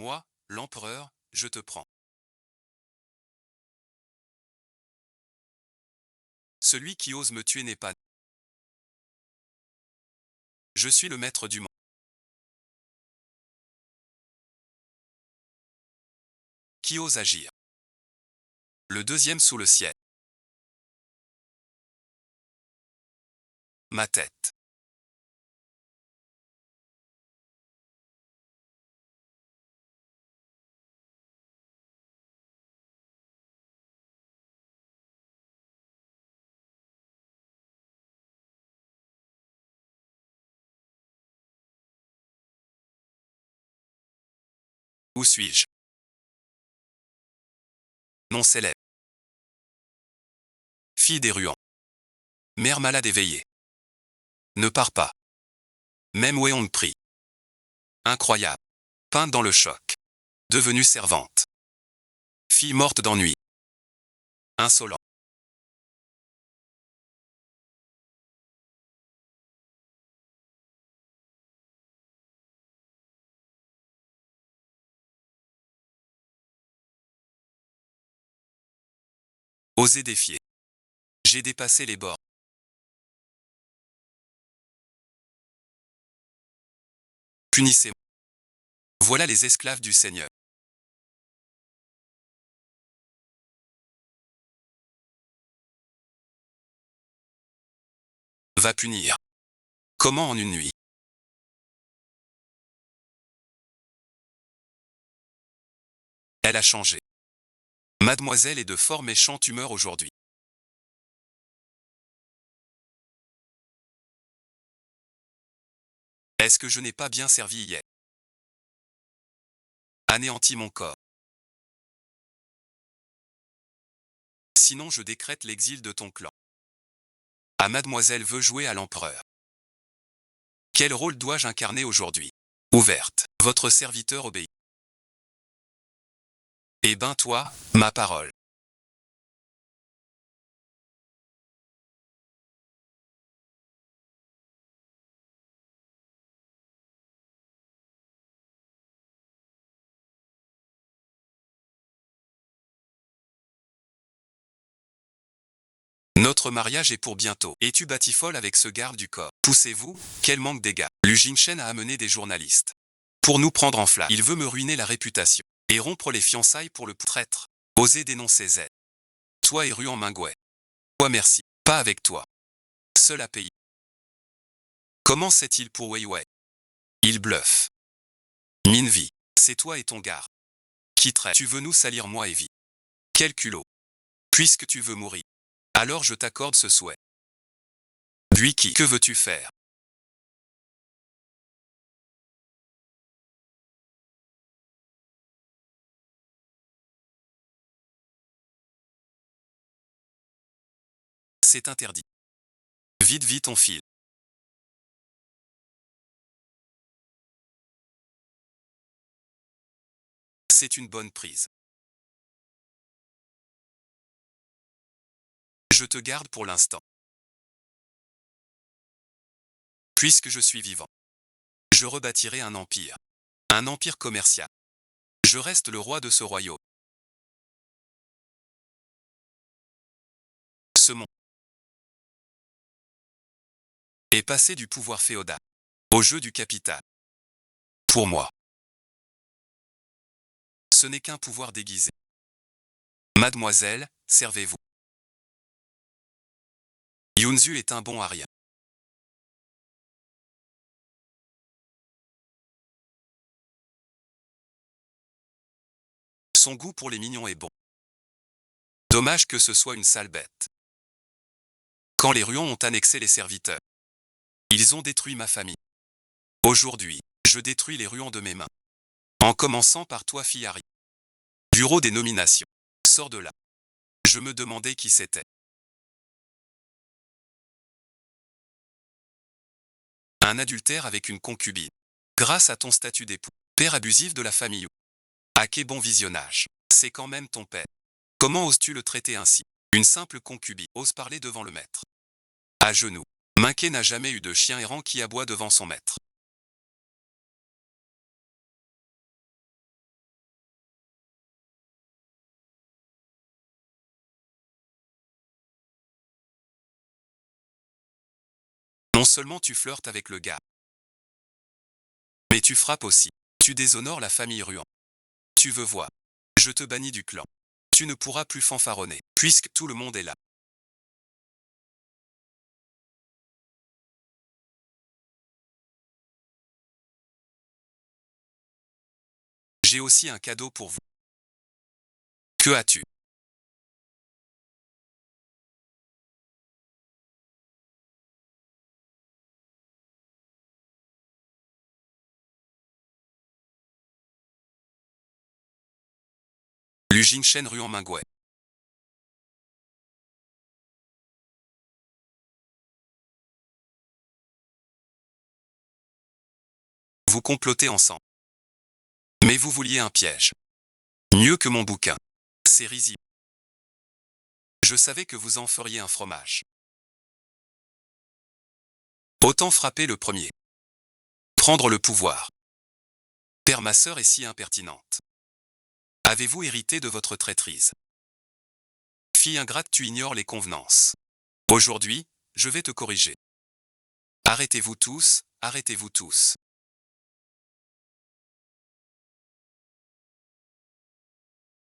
Moi, l'empereur, je te prends. Celui qui ose me tuer n'est pas. Je suis le maître du monde. Qui ose agir? Le deuxième sous le ciel. Ma tête. Où suis-je? Non célèbre. Fille des Ruans. Mère malade éveillée. Ne pars pas. Même où on te prie. Incroyable. Peinte dans le choc. Devenue servante. Fille morte d'ennui. Insolent. Oser défier. J'ai dépassé les bords. Punissez-moi. Voilà les esclaves du Seigneur. Va punir. Comment en une nuit? Elle a changé. Mademoiselle est de fort méchante humeur aujourd'hui. Est-ce que je n'ai pas bien servi hier? Anéantis mon corps. Sinon je décrète l'exil de ton clan. Ah, mademoiselle veut jouer à l'empereur. Quel rôle dois-je incarner aujourd'hui? Ouverte. Votre serviteur obéit. Eh ben toi, ma parole. Notre mariage est pour bientôt. Es-tu batifolle avec ce garde du corps? Poussez-vous, quel manque d'égards. Lu Jinshen a amené des journalistes. Pour nous prendre en flamme. Il veut me ruiner la réputation. Et rompre les fiançailles pour le traître. Oser dénoncer Z. Toi et Ruan Mingway. Toi merci. Pas avec toi. Seul à payer. Comment sait-il pour Weiwei? Il bluffe. Minvi. C'est toi et ton gars. Qui traite? Tu veux nous salir moi et Vi? Quel culot. Puisque tu veux mourir. Alors je t'accorde ce souhait. Buiki, que veux-tu faire? C'est interdit. Vite, vite ton fil. C'est une bonne prise. Je te garde pour l'instant. Puisque je suis vivant. Je rebâtirai un empire. Un empire commercial. Je reste le roi de ce royaume. Ce monde est passé du pouvoir féodal au jeu du capital. Pour moi, ce n'est qu'un pouvoir déguisé. Mademoiselle, servez-vous. Yunzu est un bon à rien. Son goût pour les mignons est bon. Dommage que ce soit une sale bête. Quand les Ruans ont annexé les serviteurs, ils ont détruit ma famille. Aujourd'hui, je détruis les Ruans de mes mains. En commençant par toi, Fiari. Bureau des nominations. Sors de là. Je me demandais qui c'était. Un adultère avec une concubine. Grâce à ton statut d'époux. Père abusif de la famille. Ah, quel bon visionnage. C'est quand même ton père. Comment oses-tu le traiter ainsi? Une simple concubine ose parler devant le maître. À genoux. Minké n'a jamais eu de chien errant qui aboie devant son maître. Non seulement tu flirtes avec le gars, mais tu frappes aussi. Tu déshonores la famille Ruan. Tu veux voir. Je te bannis du clan. Tu ne pourras plus fanfaronner, puisque tout le monde est là. J'ai aussi un cadeau pour vous. Que as-tu? Lu Jinshen Ruan Mingwei. Vous complotez ensemble. Mais vous vouliez un piège. Mieux que mon bouquin. C'est risible. Je savais que vous en feriez un fromage. Autant frapper le premier. Prendre le pouvoir. Père, ma sœur est si impertinente. Avez-vous hérité de votre traîtrise? Fille ingrate, tu ignores les convenances. Aujourd'hui, je vais te corriger. Arrêtez-vous tous, arrêtez-vous tous.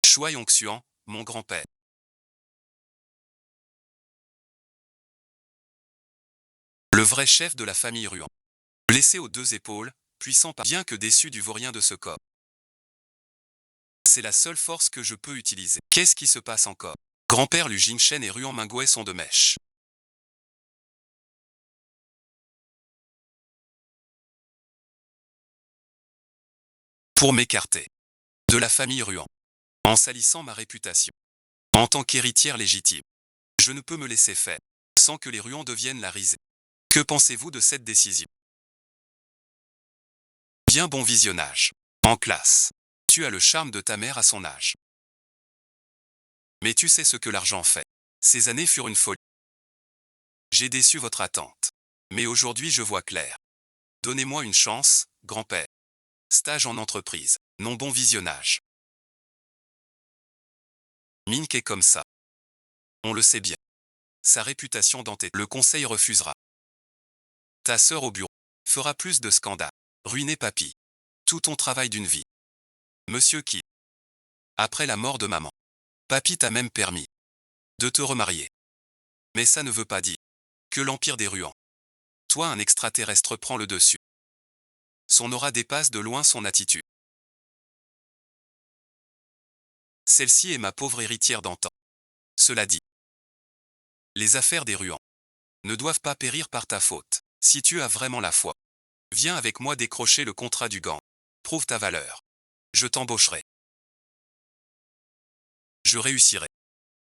Shuai Yongxuan, mon grand-père. Le vrai chef de la famille Ruan. Blessé aux deux épaules, puissant par bien que déçu du vaurien de ce corps. C'est la seule force que je peux utiliser. Qu'est-ce qui se passe encore? Grand-père Lu Jinshen et Ruan Mingwei sont de mèche. Pour m'écarter de la famille Ruan, en salissant ma réputation, en tant qu'héritière légitime, je ne peux me laisser faire, sans que les Ruan deviennent la risée. Que pensez-vous de cette décision? Bien, bon visionnage. En classe. Tu as le charme de ta mère à son âge. Mais tu sais ce que l'argent fait. Ces années furent une folie. J'ai déçu votre attente. Mais aujourd'hui je vois clair. Donnez-moi une chance, grand-père. Stage en entreprise. Non, bon visionnage. Mink est comme ça. On le sait bien. Sa réputation dentée. Le conseil refusera. Ta sœur au bureau fera plus de scandales. Ruiner papy. Tout ton travail d'une vie. Monsieur qui, après la mort de maman, papy t'a même permis de te remarier. Mais ça ne veut pas dire que l'empire des Ruans. Toi, un extraterrestre, prend le dessus. Son aura dépasse de loin son attitude. Celle-ci est ma pauvre héritière d'antan. Cela dit, les affaires des Ruans ne doivent pas périr par ta faute. Si tu as vraiment la foi, viens avec moi décrocher le contrat du gang. Prouve ta valeur. Je t'embaucherai. Je réussirai.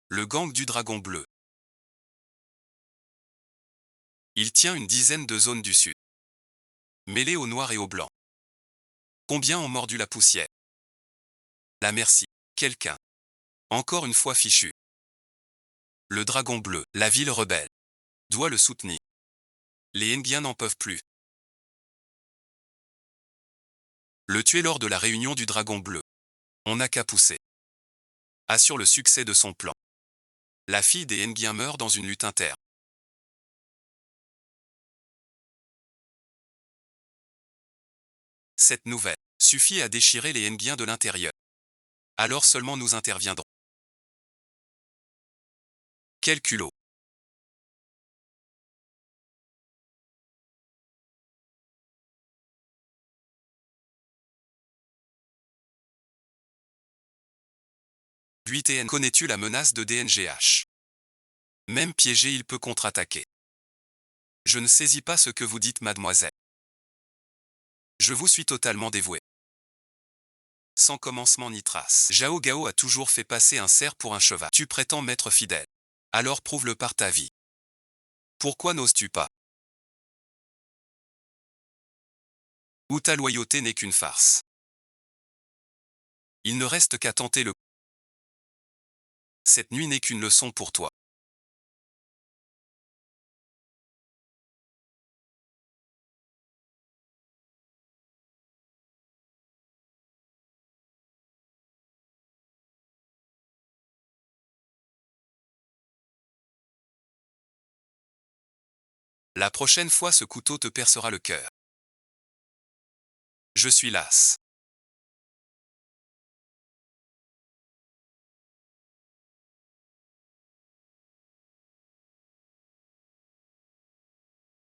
Le gang du Dragon Bleu. Il tient une dizaine de zones du sud, mêlées au noir et au blanc. Combien ont mordu la poussière? La merci. Quelqu'un. Encore une fois fichu. Le Dragon Bleu, la ville rebelle, doit le soutenir. Les Nguyen n'en peuvent plus. Le tuer lors de la réunion du Dragon Bleu. On n'a qu'à pousser. Assure le succès de son plan. La fille des Nguyen meurt dans une lutte interne. Cette nouvelle suffit à déchirer les Nguyen de l'intérieur. Alors seulement nous interviendrons. Quel culot! TN, connais-tu la menace de DNGH? Même piégé, il peut contre-attaquer. Je ne saisis pas ce que vous dites, mademoiselle. Je vous suis totalement dévoué. Sans commencement ni trace. Zhao Gao a toujours fait passer un cerf pour un cheval. Tu prétends m'être fidèle. Alors prouve-le par ta vie. Pourquoi n'oses-tu pas? Ou ta loyauté n'est qu'une farce. Il ne reste qu'à tenter le coup. Cette nuit n'est qu'une leçon pour toi. La prochaine fois ce couteau te percera le cœur. Je suis las.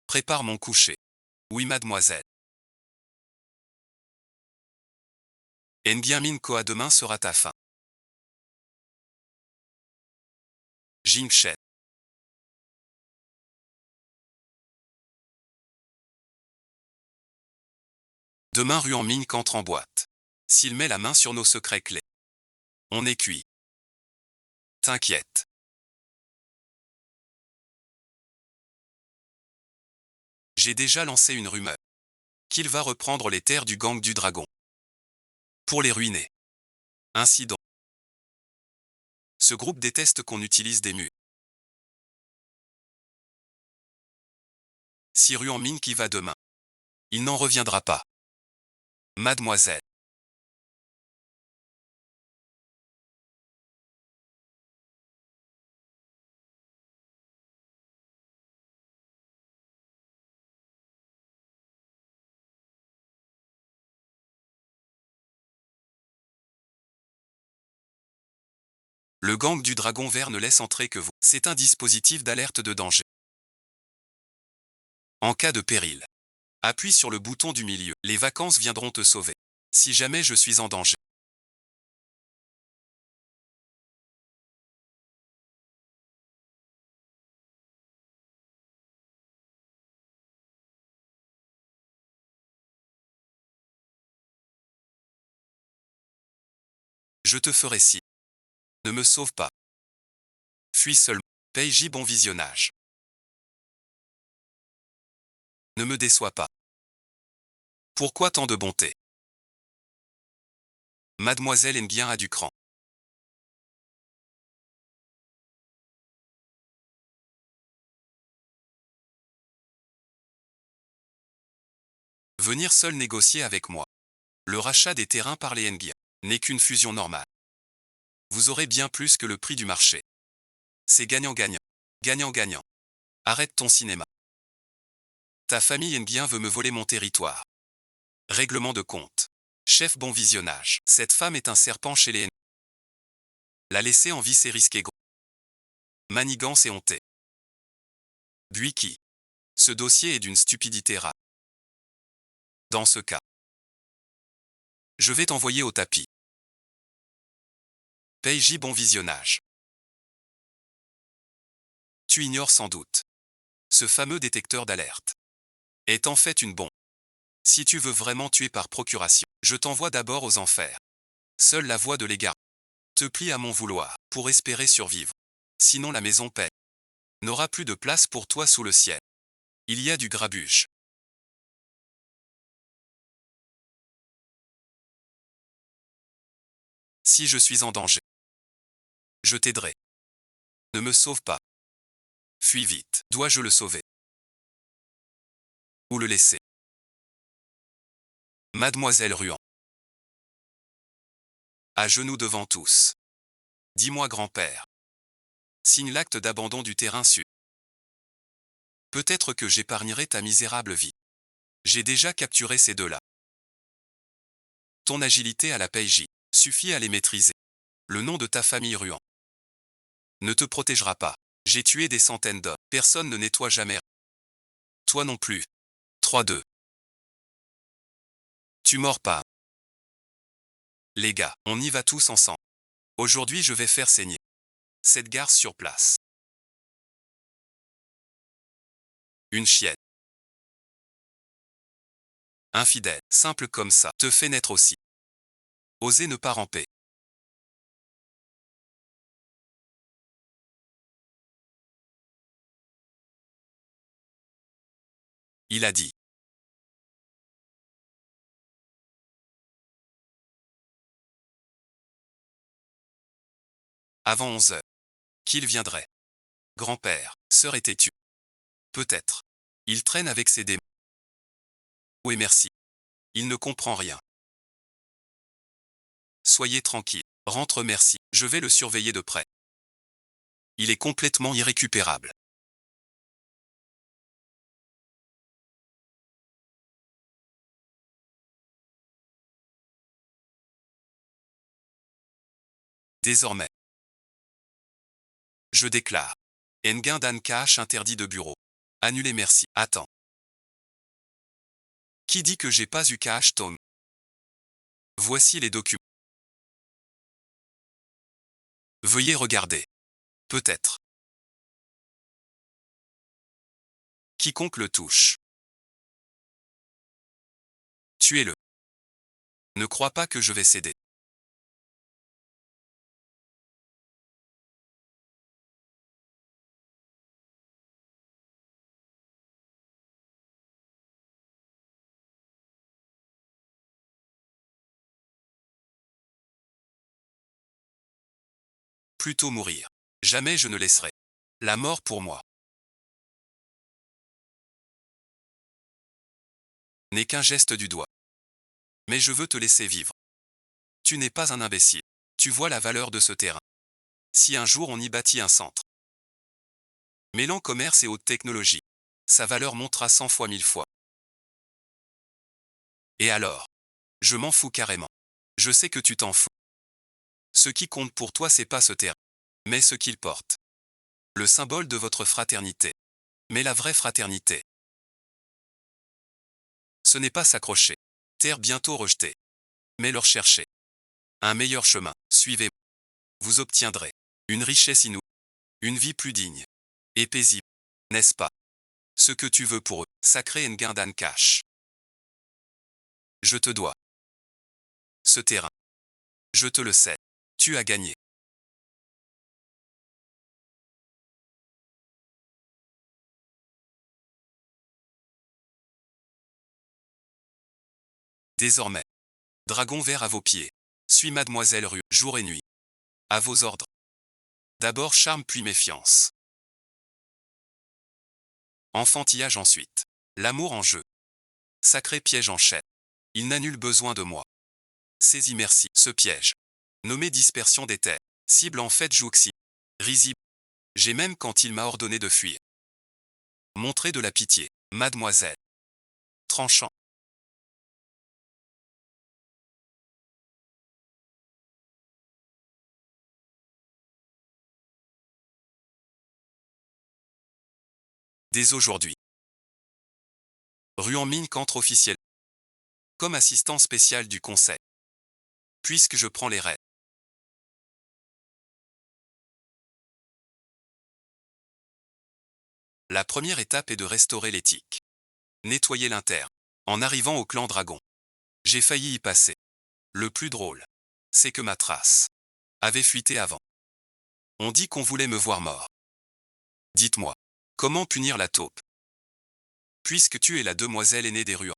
Prépare mon coucher. Oui, mademoiselle. Nguyen Ko, à demain sera ta fin. Jing Shen. Demain Ruan Ming entre en boîte. S'il met la main sur nos secrets clés, on est cuit. T'inquiète. J'ai déjà lancé une rumeur. Qu'il va reprendre les terres du gang du dragon. Pour les ruiner. Ainsi donc. Ce groupe déteste qu'on utilise des murs. Si Ruan Ming qui va demain, il n'en reviendra pas. Mademoiselle. Le gang du dragon vert ne laisse entrer que vous. C'est un dispositif d'alerte de danger. En cas de péril, appuie sur le bouton du milieu. Les vacances viendront te sauver. Si jamais je suis en danger. Je te ferai si. Ne me sauve pas. Fuis seulement. Peiji, bon visionnage. Ne me déçois pas. Pourquoi tant de bonté? Mademoiselle Nguyen a du cran. Venir seul négocier avec moi. Le rachat des terrains par les Nguyen n'est qu'une fusion normale. Vous aurez bien plus que le prix du marché. C'est gagnant-gagnant. Gagnant-gagnant. Arrête ton cinéma. Ta famille Nguyen veut me voler mon territoire. Règlement de compte. Chef, bon visionnage. Cette femme est un serpent chez les Nguyen. La laisser en vie, c'est risqué gros. Manigance et honté. Buiki. Ce dossier est d'une stupidité rare. Dans ce cas, je vais t'envoyer au tapis. Peiji, bon visionnage. Tu ignores sans doute. Ce fameux détecteur d'alerte est en fait une bombe. Si tu veux vraiment tuer par procuration, je t'envoie d'abord aux enfers. Seule la voie de l'égard te plie à mon vouloir pour espérer survivre. Sinon la maison paix n'aura plus de place pour toi sous le ciel. Il y a du grabuge. Si je suis en danger, je t'aiderai. Ne me sauve pas. Fuis vite. Dois-je le sauver? Ou le laisser? Mademoiselle Ruan. À genoux devant tous. Dis-moi, grand-père. Signe l'acte d'abandon du terrain sud. Peut-être que j'épargnerai ta misérable vie. J'ai déjà capturé ces deux-là. Ton agilité à la Peiji suffit à les maîtriser. Le nom de ta famille Ruan ne te protégera pas. J'ai tué des centaines d'hommes. Personne ne nettoie jamais. Toi non plus. 3-2. Tu mords pas. Les gars, on y va tous ensemble. Aujourd'hui je vais faire saigner cette garce sur place. Une chienne. Infidèle, simple comme ça, te fait naître aussi. Osez ne pas ramper. Il a dit. Avant 11 heures. Qu'il viendrait. Grand-père, sœur et têtu. Peut-être. Il traîne avec ses démons. Oui merci. Il ne comprend rien. Soyez tranquille. Rentre merci. Je vais le surveiller de près. Il est complètement irrécupérable. Désormais, je déclare. Nguyen Dan Cash interdit de bureau. Annulé merci. Attends. Qui dit que j'ai pas eu cash Tom? Voici les documents. Veuillez regarder. Peut-être. Quiconque le touche. Tuez-le. Ne crois pas que je vais céder. Plutôt mourir. Jamais je ne laisserai. La mort pour moi n'est qu'un geste du doigt. Mais je veux te laisser vivre. Tu n'es pas un imbécile. Tu vois la valeur de ce terrain. Si un jour on y bâtit un centre, mêlant commerce et haute technologie, sa valeur montera 100 fois 1000 fois. Et alors? Je m'en fous carrément. Je sais que tu t'en fous. Ce qui compte pour toi, c'est pas ce terrain, mais ce qu'il porte. Le symbole de votre fraternité. Mais la vraie fraternité, ce n'est pas s'accrocher. Terre bientôt rejetée. Mais leur chercher. Un meilleur chemin. Suivez-moi. Vous obtiendrez une richesse inouïe. Une vie plus digne. Et paisible. N'est-ce pas? Ce que tu veux pour eux. Sacré Nguyen Dan Cash. Je te dois. Ce terrain. Je te le cède. Tu as gagné. Désormais. Dragon vert à vos pieds. Suis mademoiselle Rue, jour et nuit. À vos ordres. D'abord charme puis méfiance. Enfantillage ensuite. L'amour en jeu. Sacré piège en chaîne. Il n'a nul besoin de moi. Saisis merci. Ce piège. Nommé dispersion des terres. Cible en fait jouxi. Risible. J'ai même quand il m'a ordonné de fuir. Montrez de la pitié. Mademoiselle. Tranchant. Dès aujourd'hui. Rue en mine qu'entre officiel. Comme assistant spécial du conseil. Puisque je prends les rênes. La première étape est de restaurer l'éthique. Nettoyer l'interne. En arrivant au clan Dragon. J'ai failli y passer. Le plus drôle. C'est que ma trace avait fuité avant. On dit qu'on voulait me voir mort. Dites-moi. Comment punir la taupe? Puisque tu es la demoiselle aînée des Ruans.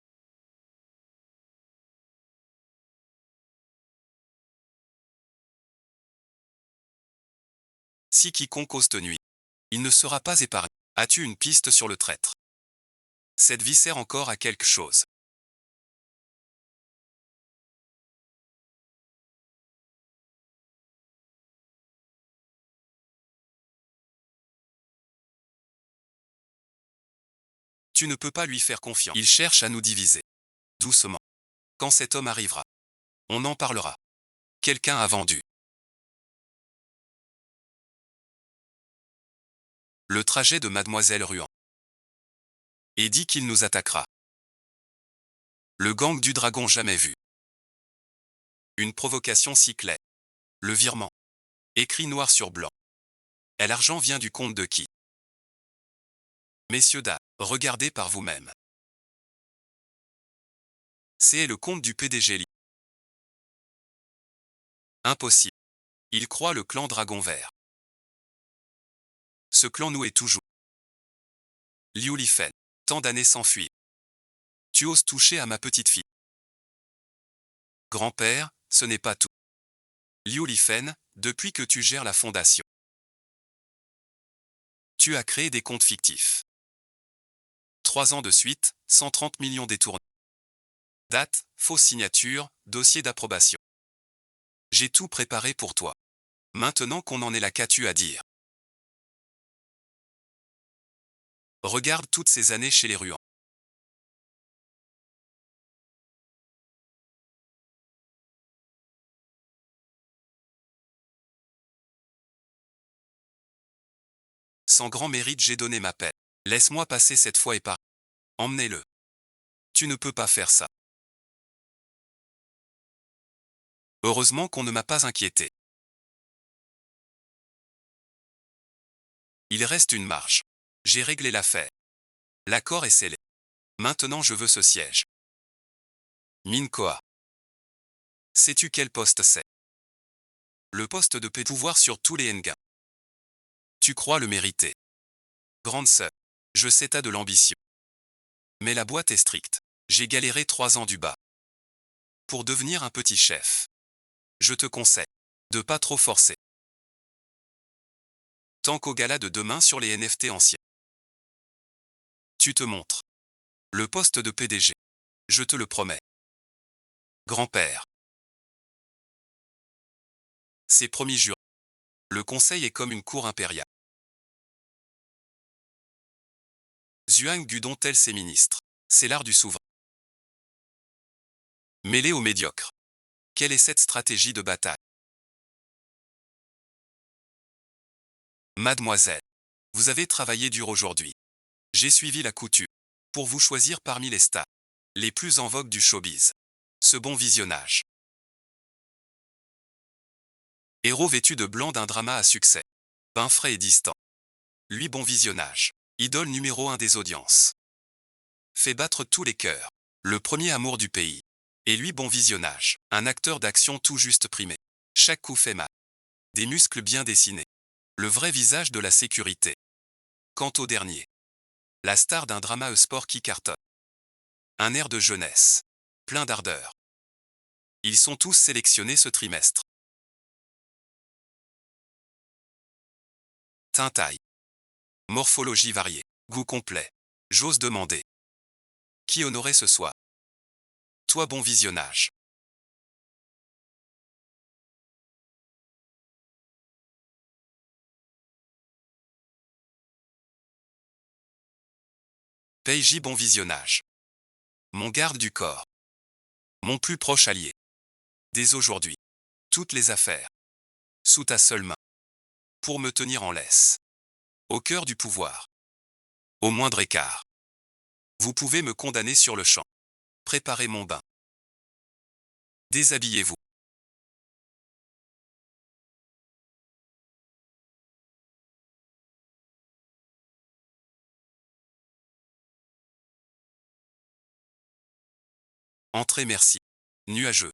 Si quiconque ose te nuire, il ne sera pas épargné. As-tu une piste sur le traître? Cette vie sert encore à quelque chose. Tu ne peux pas lui faire confiance. Il cherche à nous diviser. Doucement. Quand cet homme arrivera, on en parlera. Quelqu'un a vendu le trajet de Mademoiselle Ruan. Et dit qu'il nous attaquera. Le gang du dragon jamais vu. Une provocation si claire. Le virement. Écrit noir sur blanc. Et l'argent vient du compte de qui? Messieurs dames, regardez par vous-même. C'est le compte du PDG Li. Impossible. Il croit le clan Dragon Vert. Ce clan nous est toujours. Liu Lifen. Tant d'années s'enfuir. Tu oses toucher à ma petite fille. Grand-père, ce n'est pas tout. Liu Lifen, depuis que tu gères la fondation, tu as créé des comptes fictifs. 3 ans de suite, 130 millions détournés. Date, fausse signature, dossier d'approbation. J'ai tout préparé pour toi. Maintenant qu'on en est là, qu'as-tu à dire? Regarde toutes ces années chez les Ruans. sans grand mérite j'ai donné ma paix. Laisse-moi passer cette fois et par. Emmenez-le. Tu ne peux pas faire ça. Heureusement qu'on ne m'a pas inquiété. Il reste une marge. J'ai réglé l'affaire. L'accord est scellé. Maintenant je veux ce siège. Minkoa. Sais-tu quel poste c'est? Le poste de paix, pouvoir sur tous les Nga. Tu crois le mériter? Grande sœur, je sais t'as de l'ambition. Mais la boîte est stricte. J'ai galéré 3 ans du bas. Pour devenir un petit chef. Je te conseille de pas trop forcer. Tant qu'au gala de demain sur les NFT anciens. Tu te montres. Le poste de PDG. Je te le promets. Grand-père. C'est promis juré. Le conseil est comme une cour impériale. Zhuang Gudon tel ses ministres. C'est l'art du souverain. Mêlé aux médiocres. Quelle est cette stratégie de bataille? Mademoiselle, vous avez travaillé dur aujourd'hui. J'ai suivi la coutume. Pour vous choisir parmi les stars. Les plus en vogue du showbiz. Ce bon visionnage. Héros vêtu de blanc d'un drama à succès. Bain frais et distant. Lui bon visionnage. Idole numéro 1 des audiences. Fait battre tous les cœurs. Le premier amour du pays. Et lui bon visionnage. Un acteur d'action tout juste primé. Chaque coup fait mal. Des muscles bien dessinés. Le vrai visage de la sécurité. Quant au dernier. La star d'un drama e-sport qui cartonne. Un air de jeunesse. Plein d'ardeur. Ils sont tous sélectionnés ce trimestre. Teint taille. Morphologie variée. Goût complet. J'ose demander. Qui honorait ce soir? Toi bon visionnage. Peiji bon visionnage. Mon garde du corps. Mon plus proche allié. Dès aujourd'hui. Toutes les affaires. Sous ta seule main. Pour me tenir en laisse. Au cœur du pouvoir. Au moindre écart. Vous pouvez me condamner sur le champ. Préparez mon bain. Déshabillez-vous. Entrez merci. Nuageux.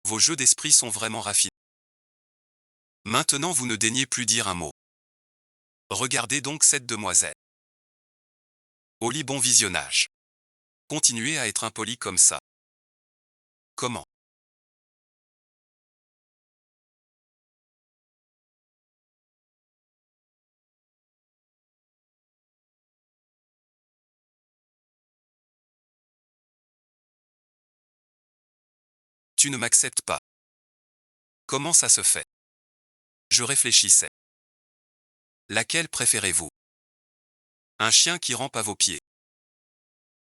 Vos jeux d'esprit sont vraiment raffinés. Maintenant vous ne daignez plus dire un mot. Regardez donc cette demoiselle. Au lit bon visionnage. Continuez à être impoli comme ça. Comment? Tu ne m'acceptes pas. Comment ça se fait? Je réfléchissais. Laquelle préférez-vous? Un chien qui rampe à vos pieds.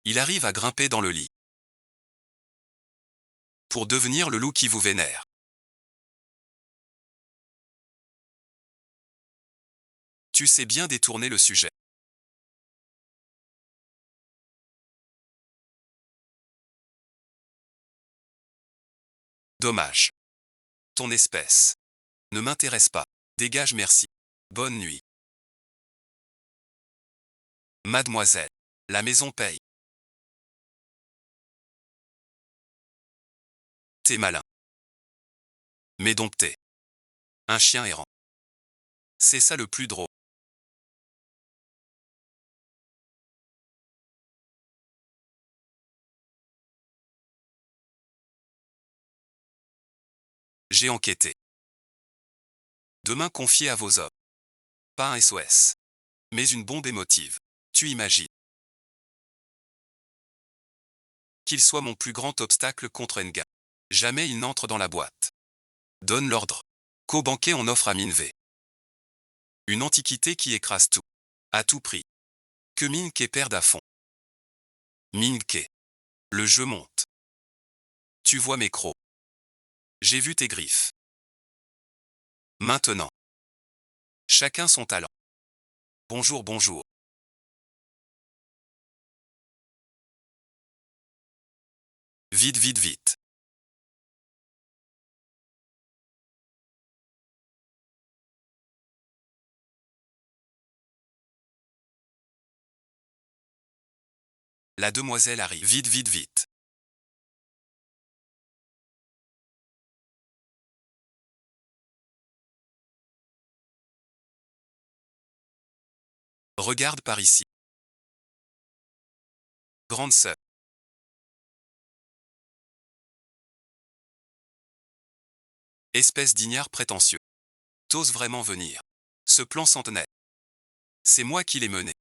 Il arrive à grimper dans le lit. Pour devenir le loup qui vous vénère. Tu sais bien détourner le sujet. Dommage. Ton espèce ne m'intéresse pas. Dégage merci. Bonne nuit. Mademoiselle. La maison paye. T'es malin. Mais dompté. Un chien errant. C'est ça le plus drôle. J'ai enquêté. Demain confié à vos hommes. Pas un SOS. Mais une bombe émotive. Tu imagines. Qu'il soit mon plus grand obstacle contre Nga. Jamais il n'entre dans la boîte. Donne l'ordre. Qu'au banquet on offre à Minve. Une antiquité qui écrase tout. À tout prix. Que Minke perde à fond. Minke. Le jeu monte. Tu vois mes crocs. J'ai vu tes griffes. Maintenant. Chacun son talent. Bonjour, bonjour. Vite, vite, vite. La demoiselle arrive. Vite, vite, vite. Regarde par ici. Grande sœur. Espèce d'ignare prétentieux. T'oses vraiment venir. Ce plan centenaire. C'est moi qui l'ai mené.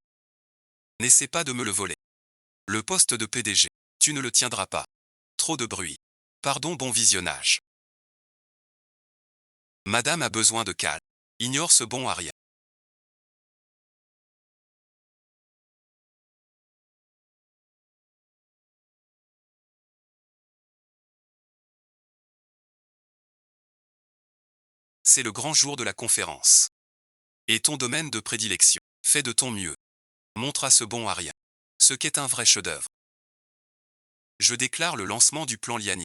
N'essaie pas de me le voler. Le poste de PDG. Tu ne le tiendras pas. Trop de bruit. Pardon, bon visionnage. Madame a besoin de calme. Ignore ce bon à rien. C'est le grand jour de la conférence. Et ton domaine de prédilection. Fais de ton mieux. Montre à ce bon à rien ce qu'est un vrai chef-d'œuvre. Je déclare le lancement du plan Liani.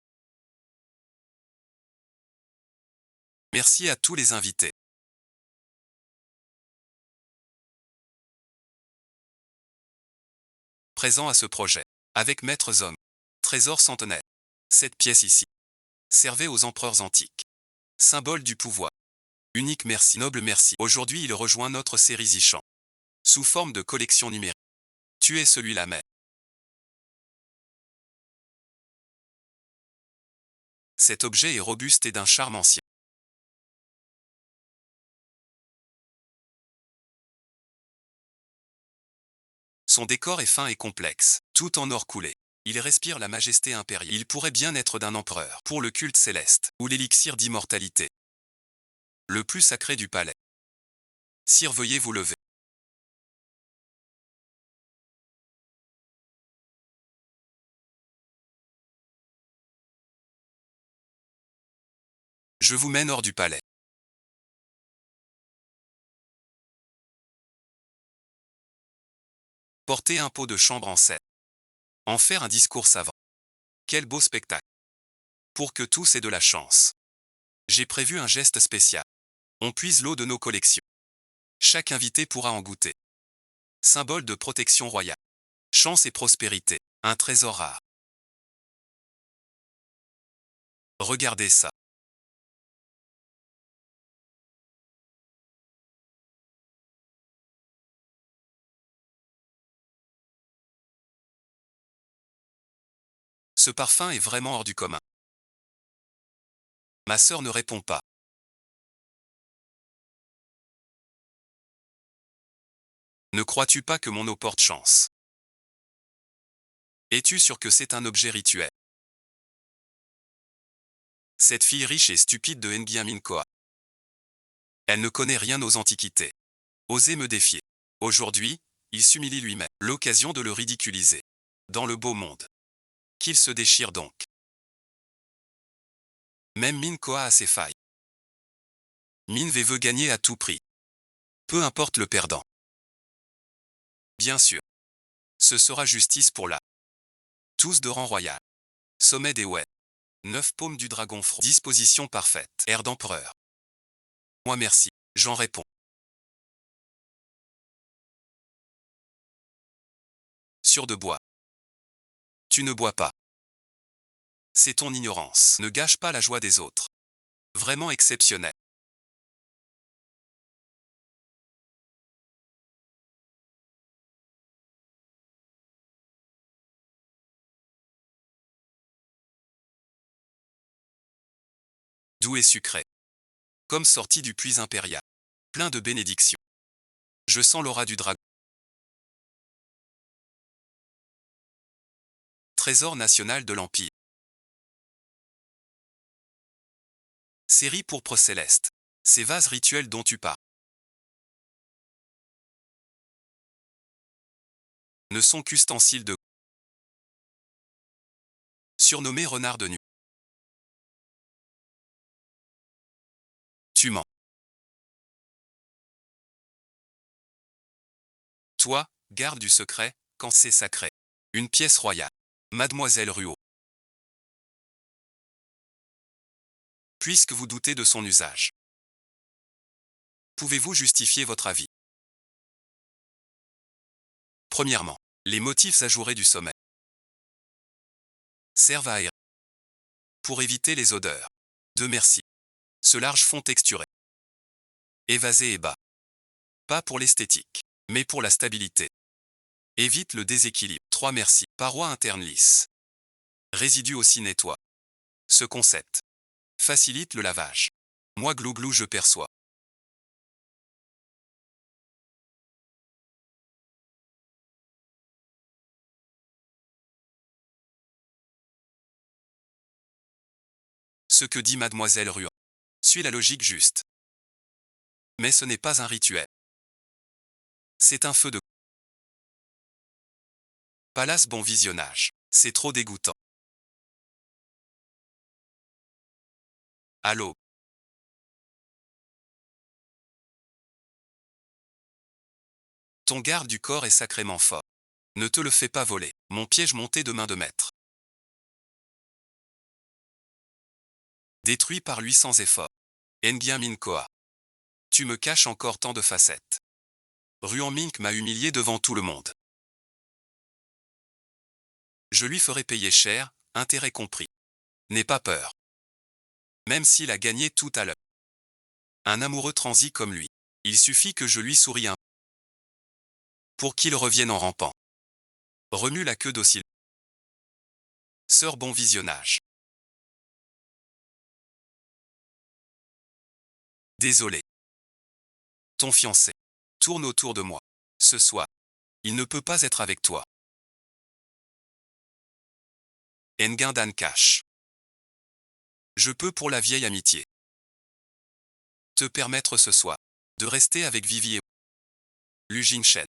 Merci à tous les invités. Présents à ce projet. Avec Maîtres Hommes. Trésor centenaire. Cette pièce ici. Servait aux empereurs antiques. Symbole du pouvoir. Unique merci. Noble merci. Aujourd'hui il rejoint notre série Zichan. Sous forme de collection numérique. Tu es celui-là même. Cet objet est robuste et d'un charme ancien. Son décor est fin et complexe, tout en or coulé. Il respire la majesté impériale. Il pourrait bien être d'un empereur, pour le culte céleste, ou l'élixir d'immortalité. Le plus sacré du palais. Sire, veuillez vous lever. Je vous mène hors du palais. Porter un pot de chambre en scène. En faire un discours savant. Quel beau spectacle. Pour que tous aient de la chance. J'ai prévu un geste spécial. On puise l'eau de nos collections. Chaque invité pourra en goûter. Symbole de protection royale. Chance et prospérité. Un trésor rare. Regardez ça. Ce parfum est vraiment hors du commun. Ma sœur ne répond pas. Ne crois-tu pas que mon eau porte chance? Es-tu sûr que c'est un objet rituel? Cette fille riche et stupide de Nguyen Minkoa. Elle ne connaît rien aux antiquités. Osez me défier. Aujourd'hui, il s'humilie lui-même. L'occasion de le ridiculiser. Dans le beau monde. Qu'il se déchire donc. Même Minkoa a ses failles. Minve veut gagner à tout prix. Peu importe le perdant. Bien sûr. Ce sera justice pour la. Tous de rang royal. Sommet des ouais. 9 paumes du dragon front. Disposition parfaite. Air d'empereur. Moi merci. J'en réponds. Sûr de bois. Tu ne bois pas. C'est ton ignorance. Ne gâche pas la joie des autres. Vraiment exceptionnel. Doux et sucré. Comme sorti du puits impérial. Plein de bénédictions. Je sens l'aura du dragon. Trésor national de l'Empire. Série pourpre céleste. Ces vases rituels dont tu parles ne sont qu'ustensiles de surnommé renard de nuit. Tu mens. Toi, garde du secret, quand c'est sacré. Une pièce royale. Mademoiselle Ruot. Puisque vous doutez de son usage, pouvez-vous justifier votre avis? Premièrement, les motifs ajourés du sommet servent à aérer pour éviter les odeurs. De merci. Ce large fond texturé, évasé et bas. Pas pour l'esthétique, mais pour la stabilité. Évite le déséquilibre. 3 merci. Parois internes lisses. Résidus aussi nettoie. Ce concept facilite le lavage. Moi glou-glou je perçois. Ce que dit Mademoiselle Ruan suit la logique juste. Mais ce n'est pas un rituel. C'est un feu de palace bon visionnage. C'est trop dégoûtant. Allô? Ton garde du corps est sacrément fort. Ne te le fais pas voler. Mon piège monté de main de maître. Détruit par lui sans effort. Nguyen Min Koa. Tu me caches encore tant de facettes. Ruan Mink m'a humilié devant tout le monde. Je lui ferai payer cher, intérêt compris. N'aie pas peur. Même s'il a gagné tout à l'heure. Un amoureux transi comme lui. Il suffit que je lui sourie un pour qu'il revienne en rampant. Remue la queue docile. Sœur bon visionnage. Désolé. Ton fiancé tourne autour de moi. Ce soir, il ne peut pas être avec toi. Nguyen Dan cache. Je peux pour la vieille amitié te permettre ce soir de rester avec Vivi et Lu Jinshen.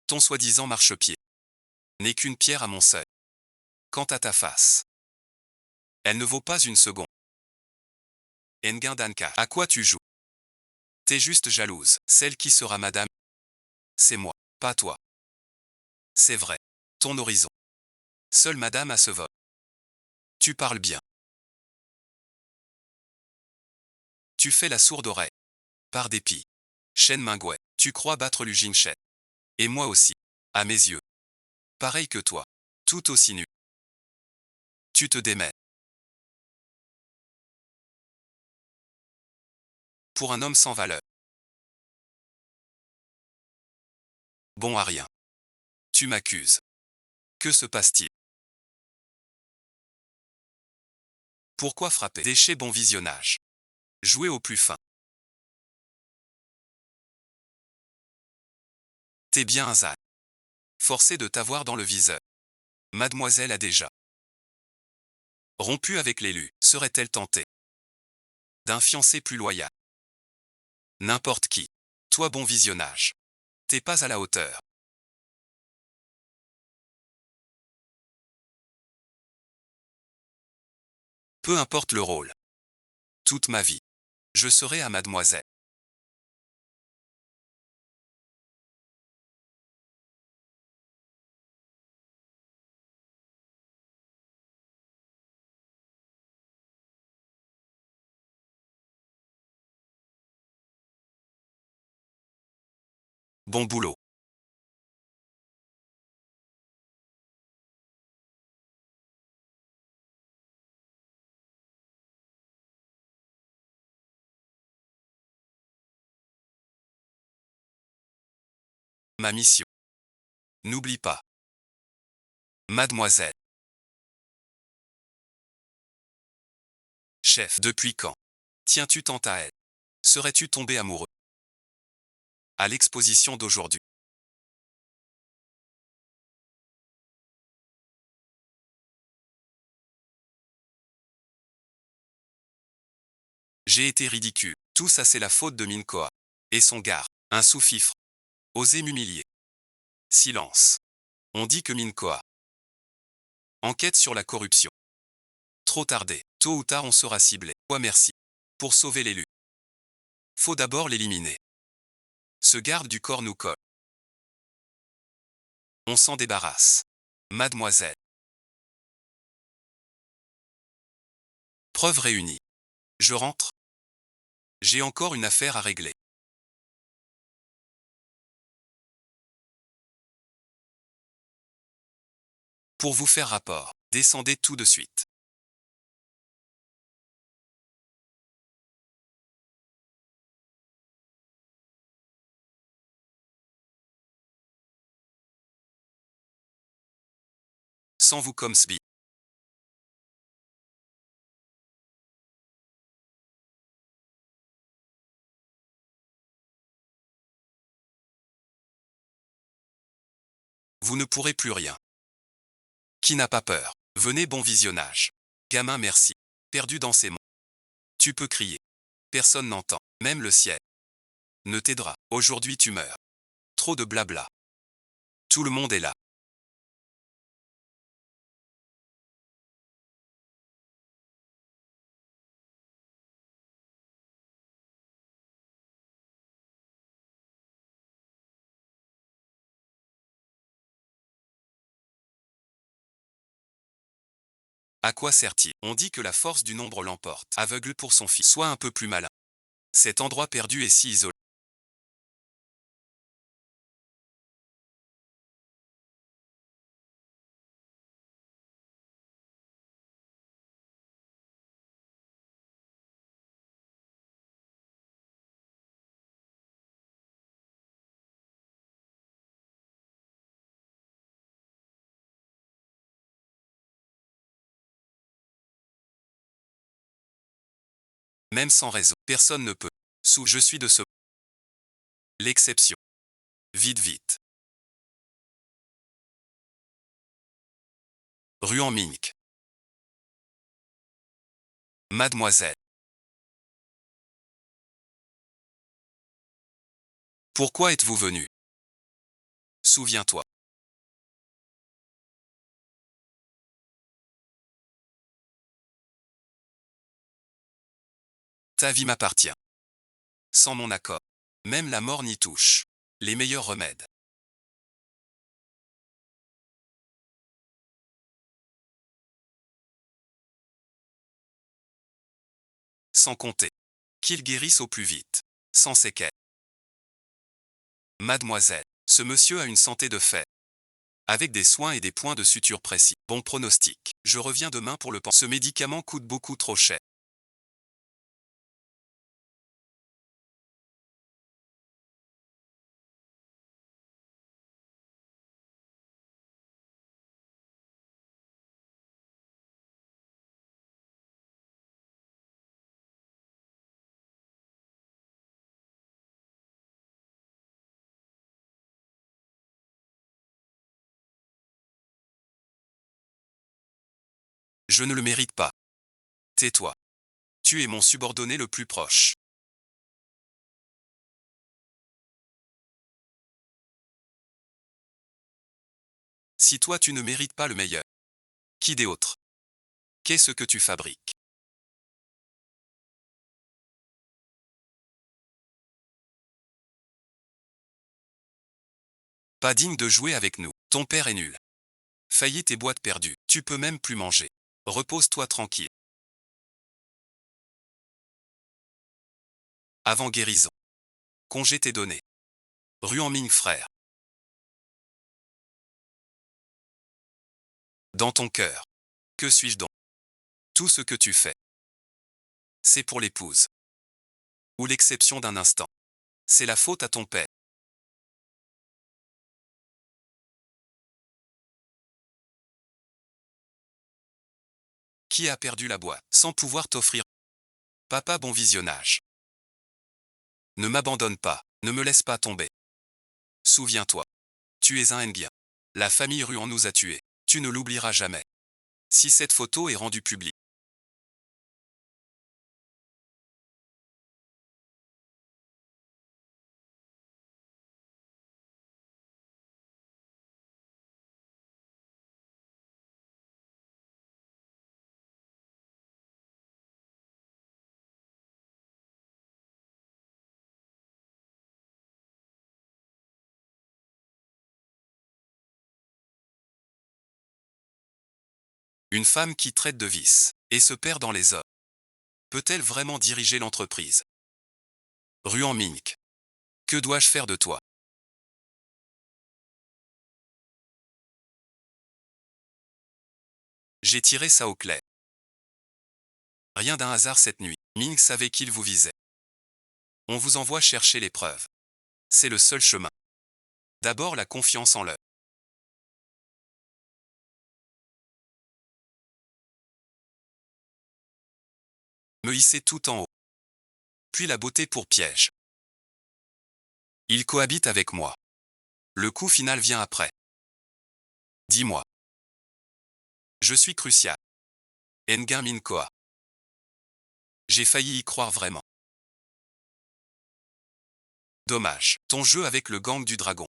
Ton soi-disant marchepied n'est qu'une pierre à mon seuil. Quant à ta face, elle ne vaut pas une seconde. Nguyen Dan cache. À quoi tu joues? T'es juste jalouse. Celle qui sera madame, c'est moi, pas toi. C'est vrai. Ton horizon. Seule madame a ce vol. Tu parles bien. Tu fais la sourde oreille. Par dépit. Shen Mingwei. Tu crois battre Lu Jinshen. Et moi aussi. À mes yeux. Pareil que toi. Tout aussi nu. Tu te démets. Pour un homme sans valeur. Bon à rien. Tu m'accuses. Que se passe-t-il? Pourquoi frapper? Déchet bon visionnage. Jouer au plus fin. T'es bien un zan. Forcé de t'avoir dans le viseur. Mademoiselle a déjà rompu avec l'élu. Serait-elle tentée d'un fiancé plus loyal? N'importe qui. Toi bon visionnage. T'es pas à la hauteur. Peu importe le rôle. Toute ma vie. Je serai à mademoiselle. Bon boulot. Ma mission. N'oublie pas. Mademoiselle. Chef, depuis quand tiens-tu tant à elle? Serais-tu tombé amoureux? À l'exposition d'aujourd'hui. J'ai été ridicule. Tout ça c'est la faute de Minkoa. Et son gars. Un sous-fifre. Osez m'humilier. Silence. On dit que Minkoa enquête sur la corruption. Trop tardé. Tôt ou tard on sera ciblé. Ouais merci. Pour sauver l'élu. Faut d'abord l'éliminer. Ce garde du corps nous colle. On s'en débarrasse. Mademoiselle. Preuve réunie. Je rentre. J'ai encore une affaire à régler. Pour vous faire rapport, descendez tout de suite. Sans vous comme Sbi. Vous ne pourrez plus rien. Qui n'a pas peur? Venez, bon visionnage. Gamin merci. Perdu dans ses mains. Tu peux crier. Personne n'entend. Même le ciel ne t'aidera. Aujourd'hui tu meurs. Trop de blabla. Tout le monde est là. À quoi sert-il? On dit que la force du nombre l'emporte. Aveugle pour son fils. Sois un peu plus malin. Cet endroit perdu est si isolé. Même sans raison. Personne ne peut. Je suis de ce. L'exception. Vite vite. Rue en Mink. Mademoiselle. Pourquoi êtes-vous venu? Souviens-toi. Ta vie m'appartient. Sans mon accord. Même la mort n'y touche. Les meilleurs remèdes. Sans compter. Qu'il guérisse au plus vite. Sans séquelles. Mademoiselle. Ce monsieur a une santé de fer. Avec des soins et des points de suture précis. Bon pronostic. Je reviens demain pour le pan. Ce médicament coûte beaucoup trop cher. Je ne le mérite pas. Tais-toi. Tu es mon subordonné le plus proche. Si toi tu ne mérites pas le meilleur. Qui d'autre? Qu'est-ce que tu fabriques? Pas digne de jouer avec nous. Ton père est nul. Faillite et boîte perdue. Tu peux même plus manger. Repose-toi tranquille. Avant guérison. Congé t'est donné. Rue en Ming frère. Dans ton cœur. Que suis-je donc? Tout ce que tu fais. C'est pour l'épouse. Ou l'exception d'un instant. C'est la faute à ton père. Qui a perdu la boîte sans pouvoir t'offrir? Papa, bon visionnage. Ne m'abandonne pas, ne me laisse pas tomber. Souviens-toi. Tu es un Nguyen. La famille Ruan nous a tués. Tu ne l'oublieras jamais. Si cette photo est rendue publique, une femme qui traite de vice et se perd dans les hommes, peut-elle vraiment diriger l'entreprise? Ruan Mink. Que dois-je faire de toi? J'ai tiré ça au clair. Rien d'un hasard cette nuit. Ming savait qu'il vous visait. On vous envoie chercher les preuves. C'est le seul chemin. D'abord la confiance en l'œuvre. Me hisser tout en haut. Puis la beauté pour piège. Il cohabite avec moi. Le coup final vient après. Dis-moi. Je suis crucial. Nguyen Minh Khoa. J'ai failli y croire vraiment. Dommage. Ton jeu avec le gang du dragon.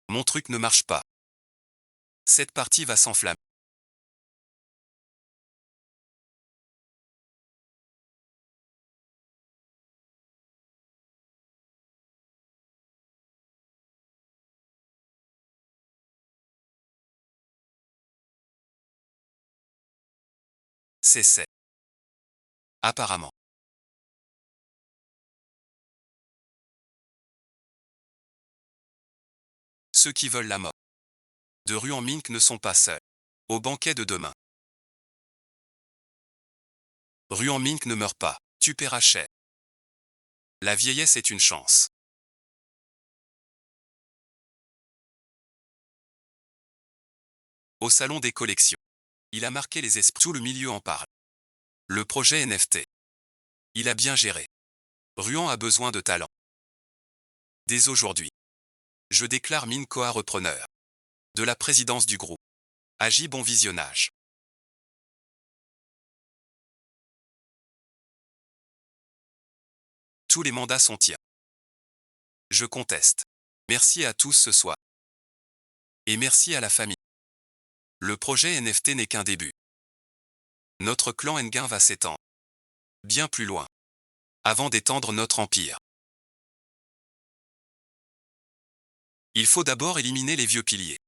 Mon truc ne marche pas. Cette partie va s'enflammer. C'est. Apparemment. Ceux qui veulent la mort de Ruan Mink ne sont pas seuls. Au banquet de demain. Ruan Mink ne meurt pas. Tu paieras cher. La vieillesse est une chance. Au salon des collections. Il a marqué les esprits. Tout le milieu en parle. Le projet NFT. Il a bien géré. Ruan a besoin de talent. Dès aujourd'hui. Je déclare Minh Khoa repreneur. De la présidence du groupe. Agis, bon visionnage. Tous les mandats sont tiens. Je conteste. Merci à tous ce soir. Et merci à la famille. Le projet NFT n'est qu'un début. Notre clan Nguyen va s'étendre. Bien plus loin. Avant d'étendre notre empire. Il faut d'abord éliminer les vieux piliers.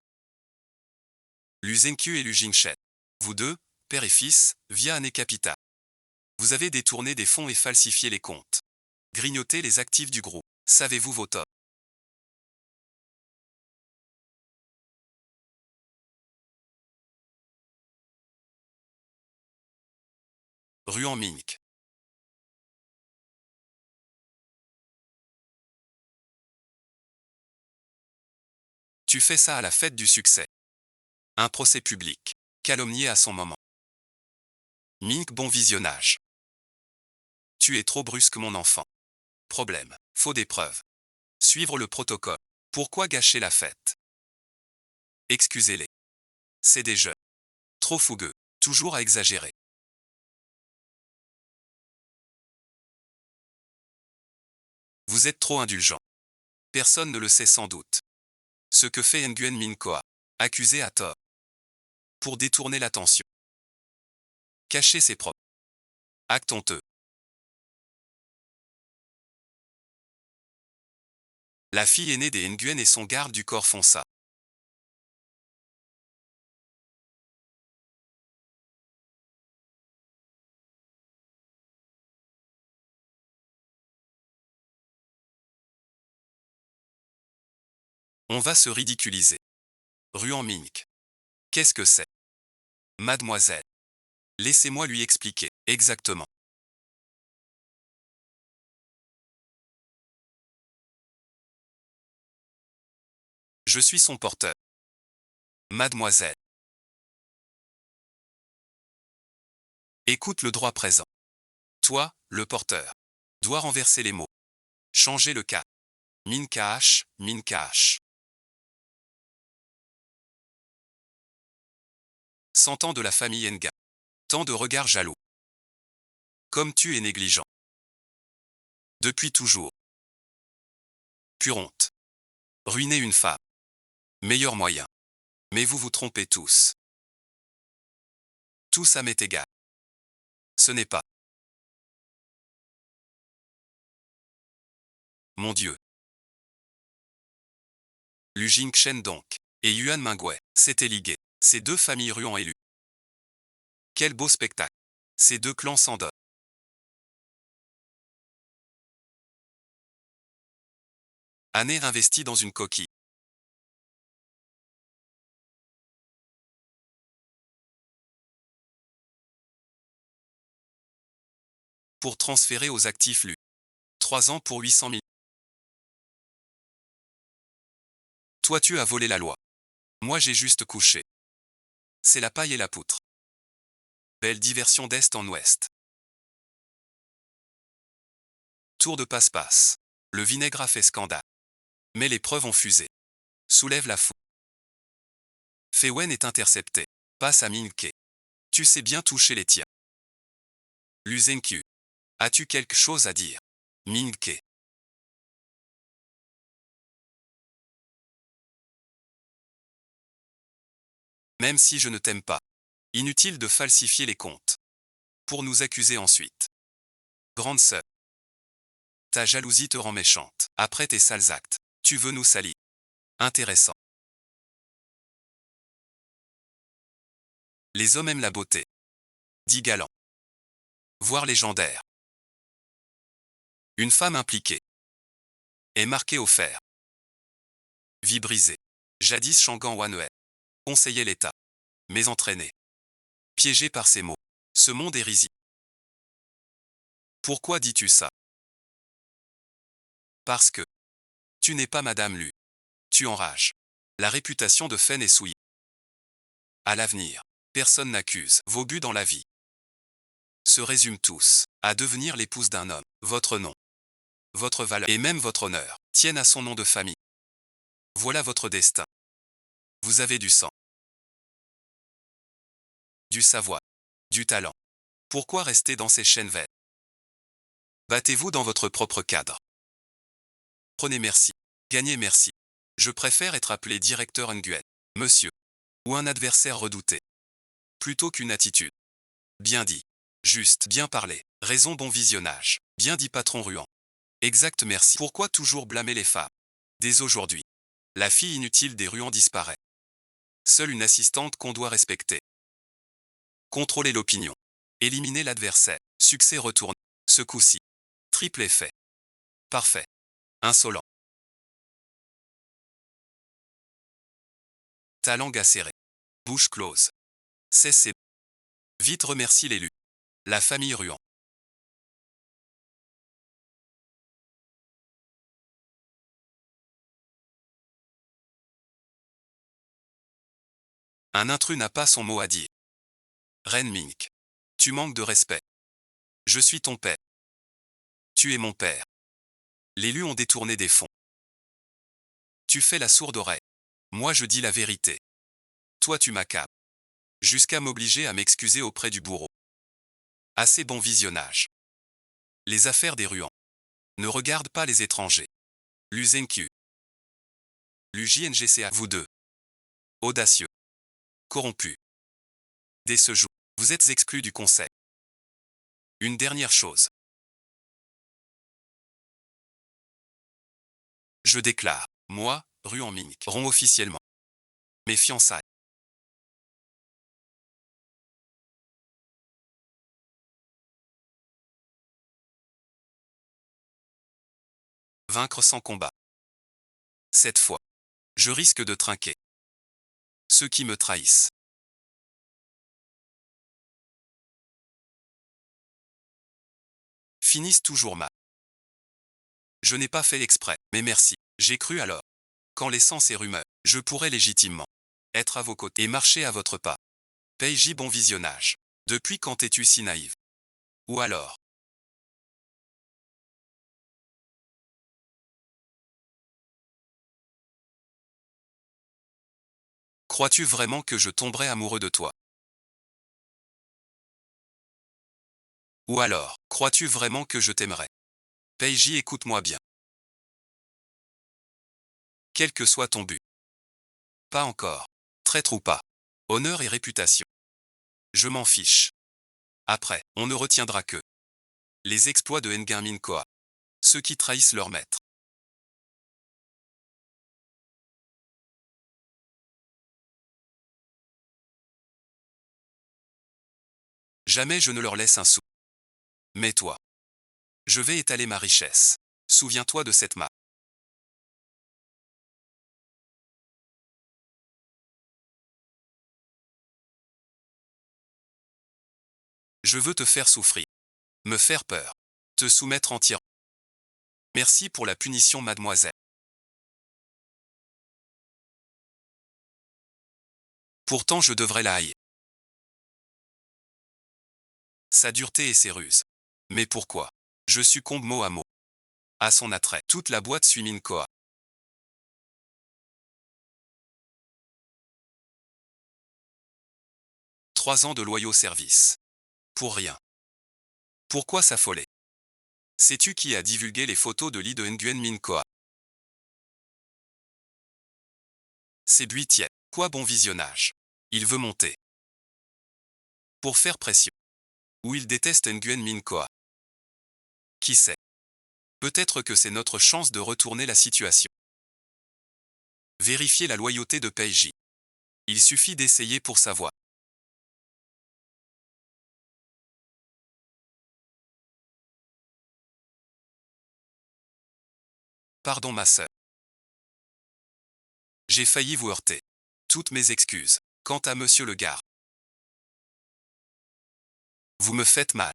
Lu Zhenqiu et Lu Jingshen. Vous deux, père et fils, via Année Capital. Vous avez détourné des fonds et falsifié les comptes. Grignoté les actifs du groupe. Savez-vous vos torts? Ruan Mink. Tu fais ça à la fête du succès. Un procès public. Calomnié à son moment. Mink, bon visionnage. Tu es trop brusque, mon enfant. Problème. Faut des preuves. Suivre le protocole. Pourquoi gâcher la fête? Excusez-les. C'est des jeunes. Trop fougueux. Toujours à exagérer. Vous êtes trop indulgent. Personne ne le sait sans doute. Ce que fait Nguyen Minh Khoa. Accusé à tort. Pour détourner l'attention. Cacher ses propres actes honteux. La fille aînée des Nguyen et son garde du corps font ça. On va se ridiculiser. Ruan Mink. Qu'est-ce que c'est? Mademoiselle. Laissez-moi lui expliquer. Exactement. Je suis son porteur. Mademoiselle. Écoute le droit présent. Toi, le porteur, dois renverser les mots. Changer le cas. Minkash, Minkash. 100 ans de la famille Nga. Tant de regards jaloux. Comme tu es négligent. Depuis toujours. Pure honte. Ruiner une femme. Meilleur moyen. Mais vous vous trompez tous. Tout ça m'est égal. Ce n'est pas. Mon Dieu. Lu Jingchen donc. Et Yuan Mingwei s'étaient ligués. Ces deux familles Ruan élues. Quel beau spectacle. Ces deux clans s'en donnent. Année investie dans une coquille. Pour transférer aux actifs lus. 3 ans pour 800 000. Toi tu as volé la loi. Moi j'ai juste couché. C'est la paille et la poutre. Belle diversion d'est en ouest. Tour de passe-passe. Le vinaigre a fait scandale. Mais les preuves ont fusé. Soulève la foule. Fei Wen est intercepté. Passe à Minke. Tu sais bien toucher les tiens. Lu Zengqiu. As-tu quelque chose à dire? Minke. Même si je ne t'aime pas. Inutile de falsifier les comptes. Pour nous accuser ensuite. Grande sœur. Ta jalousie te rend méchante. Après tes sales actes, tu veux nous salir. Intéressant. Les hommes aiment la beauté. Dit galant. Voire légendaire. Une femme impliquée. Est marquée au fer. Vie brisée. Jadis Shangan Wanue. Conseillait l'État. Mais entraîné. Piégé par ces mots. Ce monde est risible. Pourquoi dis-tu ça? Parce que. Tu n'es pas Madame Lu. Tu enrages. La réputation de Fen est souillée. À l'avenir. Personne n'accuse vos buts dans la vie. Se résument tous à devenir l'épouse d'un homme. Votre nom, votre valeur et même votre honneur tiennent à son nom de famille. Voilà votre destin. Vous avez du sang, du savoir, du talent. Pourquoi rester dans ces chaînes vaines? Battez-vous dans votre propre cadre. Prenez merci. Gagnez merci. Je préfère être appelé directeur Nguyen, monsieur, ou un adversaire redouté, plutôt qu'une attitude. Bien dit. Juste, bien parlé. Raison, bon visionnage. Bien dit patron Ruan. Exact, merci. Pourquoi toujours blâmer les femmes? Dès aujourd'hui, la fille inutile des Ruans disparaît. Seule une assistante qu'on doit respecter. Contrôler l'opinion. Éliminer l'adversaire. Succès retourné. Ce coup-ci. Triple effet. Parfait. Insolent. Ta langue acérée. Bouche close. Cessez. Vite remercie l'élu. La famille Ruan. Un intrus n'a pas son mot à dire. Ren Mink. Tu manques de respect. Je suis ton père. Tu es mon père. Les Lus ont détourné des fonds. Tu fais la sourde oreille. Moi je dis la vérité. Toi tu m'accables. Jusqu'à m'obliger à m'excuser auprès du bourreau. Assez bon visionnage. Les affaires des Ruans. Ne regarde pas les étrangers. Lu Zengqiu. Lu JNGCA. Vous deux. Audacieux. Corrompus. Dès ce jour, vous êtes exclus du conseil. Une dernière chose. Je déclare, moi, Ruan Mink, romps officiellement mes fiançailles. Vaincre sans combat. Cette fois, je risque de trinquer. Ceux qui me trahissent. Finissent toujours mal. Je n'ai pas fait exprès, mais merci. J'ai cru alors. Qu'en laissant ces rumeurs, je pourrais légitimement être à vos côtés et marcher à votre pas. Peiji, bon visionnage. Depuis quand es-tu si naïve? Ou alors, crois-tu vraiment que je tomberai amoureux de toi? Ou alors, crois-tu vraiment que je t'aimerai? Peiji, écoute-moi bien. Quel que soit ton but. Pas encore. Traître ou pas. Honneur et réputation. Je m'en fiche. Après, on ne retiendra que les exploits de Nguyen Min Koa. Ceux qui trahissent leur maître. Jamais je ne leur laisse un sou. Mais toi, je vais étaler ma richesse. Souviens-toi de cette map. Je veux te faire souffrir. Me faire peur. Te soumettre entièrement. Merci pour la punition, mademoiselle. Pourtant je devrais la haïr. Sa dureté et ses ruses. Mais pourquoi? Je succombe mot à mot. À son attrait. Toute la boîte suit Min Koa. 3 ans de loyaux services. Pour rien. Pourquoi s'affoler? Sais-tu qui a divulgué les photos de lit de Nguyen Min Koa? C'est Buitiet. Quoi, bon visionnage. Il veut monter. Pour faire pression. Ou il déteste Nguyen Min Koa. Qui sait? Peut-être que c'est notre chance de retourner la situation. Vérifier la loyauté de Peiji. Il suffit d'essayer pour savoir. Pardon ma sœur. J'ai failli vous heurter. Toutes mes excuses. Quant à monsieur le garde, vous me faites mal.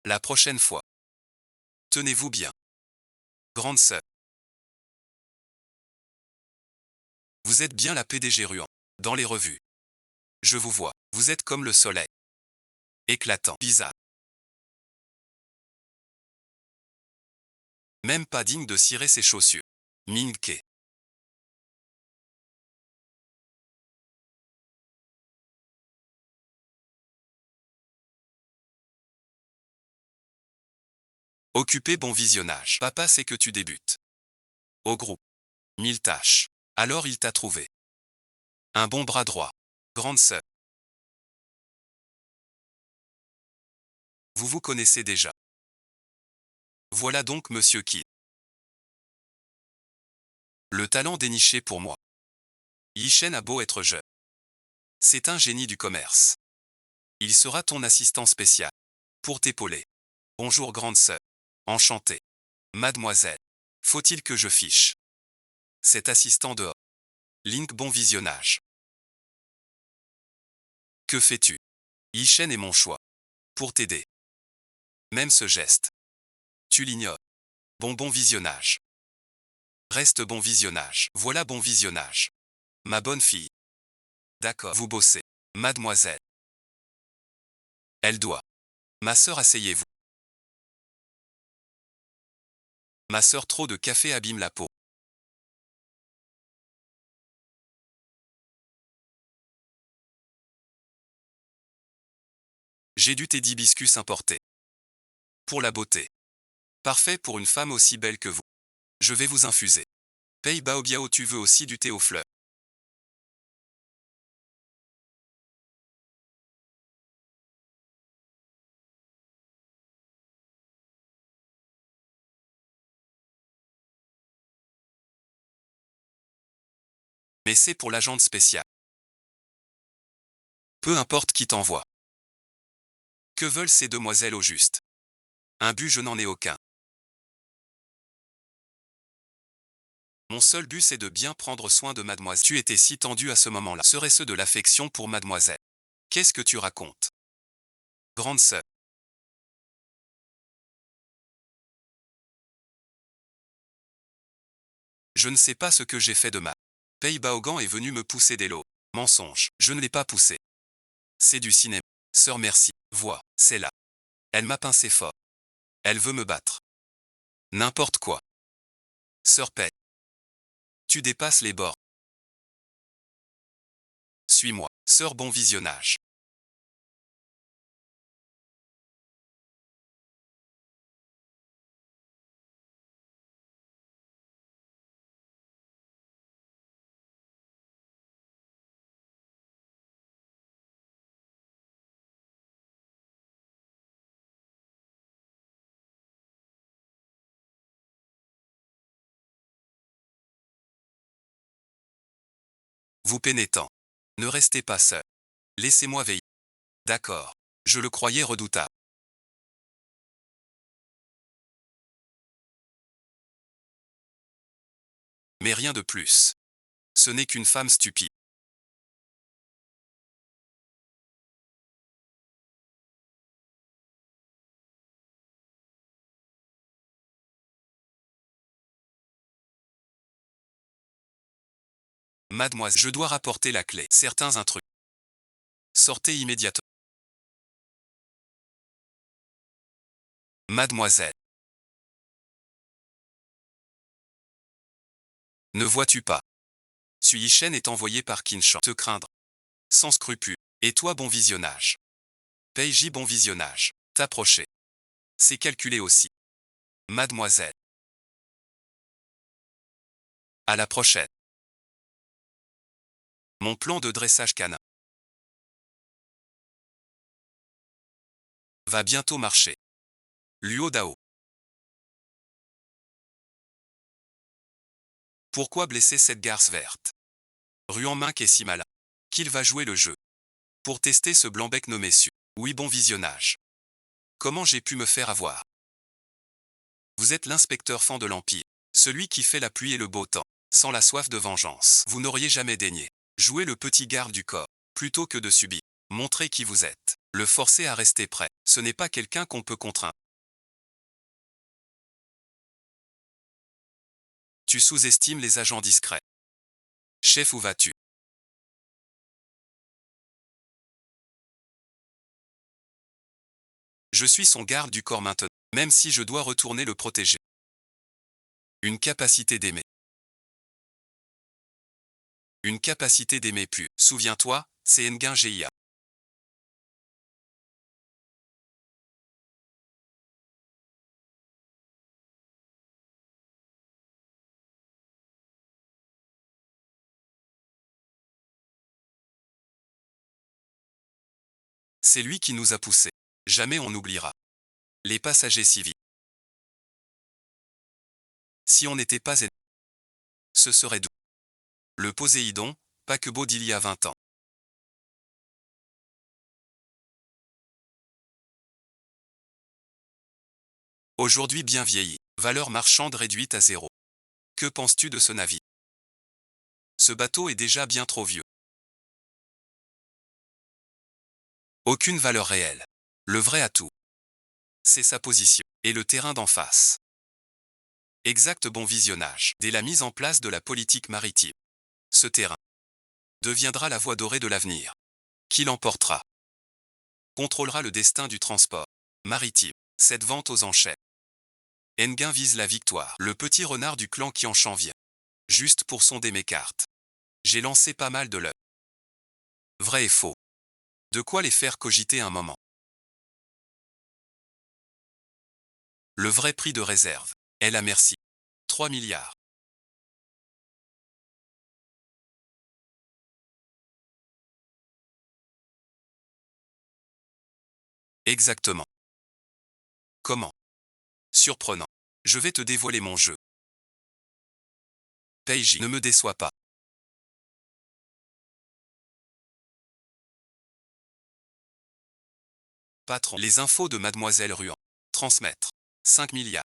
La prochaine fois. Tenez-vous bien. Grande sœur. Vous êtes bien la PDG Ruan. Dans les revues. Je vous vois. Vous êtes comme le soleil. Éclatant. Bizarre. Même pas digne de cirer ses chaussures. Minke. Occupé, bon visionnage. Papa sait que tu débutes. Au groupe. 1000 tâches. Alors il t'a trouvé. Un bon bras droit. Grande sœur. Vous vous connaissez déjà. Voilà donc monsieur qui. Le talent déniché pour moi. Yishen a beau être jeune. C'est un génie du commerce. Il sera ton assistant spécial. Pour t'épauler. Bonjour grande sœur. Enchanté. Mademoiselle. Faut-il que je fiche cet assistant dehors? Link, bon visionnage. Que fais-tu? Yishen est mon choix. Pour t'aider. Même ce geste. Tu l'ignores. Bon visionnage. Reste bon visionnage. Voilà bon visionnage. Ma bonne fille. D'accord, vous bossez. Mademoiselle. Elle doit. Ma sœur, asseyez-vous. Ma sœur, trop de café abîme la peau. J'ai du thé d'hibiscus importé. Pour la beauté. Parfait pour une femme aussi belle que vous. Je vais vous infuser. Pei Bao Biao, tu veux aussi du thé aux fleurs? Mais c'est pour l'agente spéciale. Peu importe qui t'envoie. Que veulent ces demoiselles au juste? Un but, je n'en ai aucun. Mon seul but, c'est de bien prendre soin de mademoiselle. Tu étais si tendu à ce moment-là. Serait-ce de l'affection pour mademoiselle? Qu'est-ce que tu racontes? Grande sœur. Je ne sais pas ce que j'ai fait de mal. Pei Baogan est venu me pousser des lots. Mensonge. Je ne l'ai pas poussé. C'est du cinéma. Sœur merci. Vois, c'est là. Elle m'a pincé fort. Elle veut me battre. N'importe quoi. Sœur paix. Tu dépasses les bords. Suis-moi. Sœur bon visionnage. Vous pénétant. Ne restez pas seul. Laissez-moi veiller. D'accord. Je le croyais redoutable. Mais rien de plus. Ce n'est qu'une femme stupide. Mademoiselle, je dois rapporter la clé. Certains intrus. Sortez immédiatement. Mademoiselle. Ne vois-tu pas? Sui-Shen est envoyé par Qinshan. Te craindre. Sans scrupule. Et toi bon visionnage. Peiji bon visionnage. T'approcher. C'est calculé aussi. Mademoiselle. À la prochaine. Mon plan de dressage canin va bientôt marcher. Luo Dao. Pourquoi blesser cette garce verte? Ruan-Mink est si malin qu'il va jouer le jeu. Pour tester ce blanc-bec nommé Su. Oui bon visionnage. Comment j'ai pu me faire avoir? Vous êtes l'inspecteur fan de l'Empire. Celui qui fait la pluie et le beau temps. Sans la soif de vengeance. Vous n'auriez jamais daigné jouer le petit garde du corps. Plutôt que de subir. Montrez qui vous êtes. Le forcer à rester prêt. Ce n'est pas quelqu'un qu'on peut contraindre. Tu sous-estimes les agents discrets. Chef, où vas-tu? Je suis son garde du corps maintenant. Même si je dois retourner le protéger. Une capacité d'aimer. Une capacité d'aimer plus. Souviens-toi, c'est Nguyen Gia. C'est lui qui nous a poussés. Jamais on n'oubliera. Les passagers civils. Si on n'était pas ennemis, ce serait doux. Le Poséidon, paquebot d'il y a 20 ans. Aujourd'hui bien vieilli. Valeur marchande réduite à zéro. Que penses-tu de ce navire? Ce bateau est déjà bien trop vieux. Aucune valeur réelle. Le vrai atout, c'est sa position et le terrain d'en face. Exact bon visionnage. Dès la mise en place de la politique maritime, ce terrain deviendra la voie dorée de l'avenir. Qui l'emportera? Contrôlera le destin du transport maritime. Cette vente aux enchères. Nguyen vise la victoire. Le petit renard du clan Qianshan vient. Juste pour sonder mes cartes. J'ai lancé pas mal de l'œuf. Vrai et faux. De quoi les faire cogiter un moment. Le vrai prix de réserve est la merci. 3 milliards. Exactement. Comment? Surprenant. Je vais te dévoiler mon jeu. Peiji, ne me déçois pas. Patron, les infos de Mademoiselle Ruan. Transmettre. 5 milliards.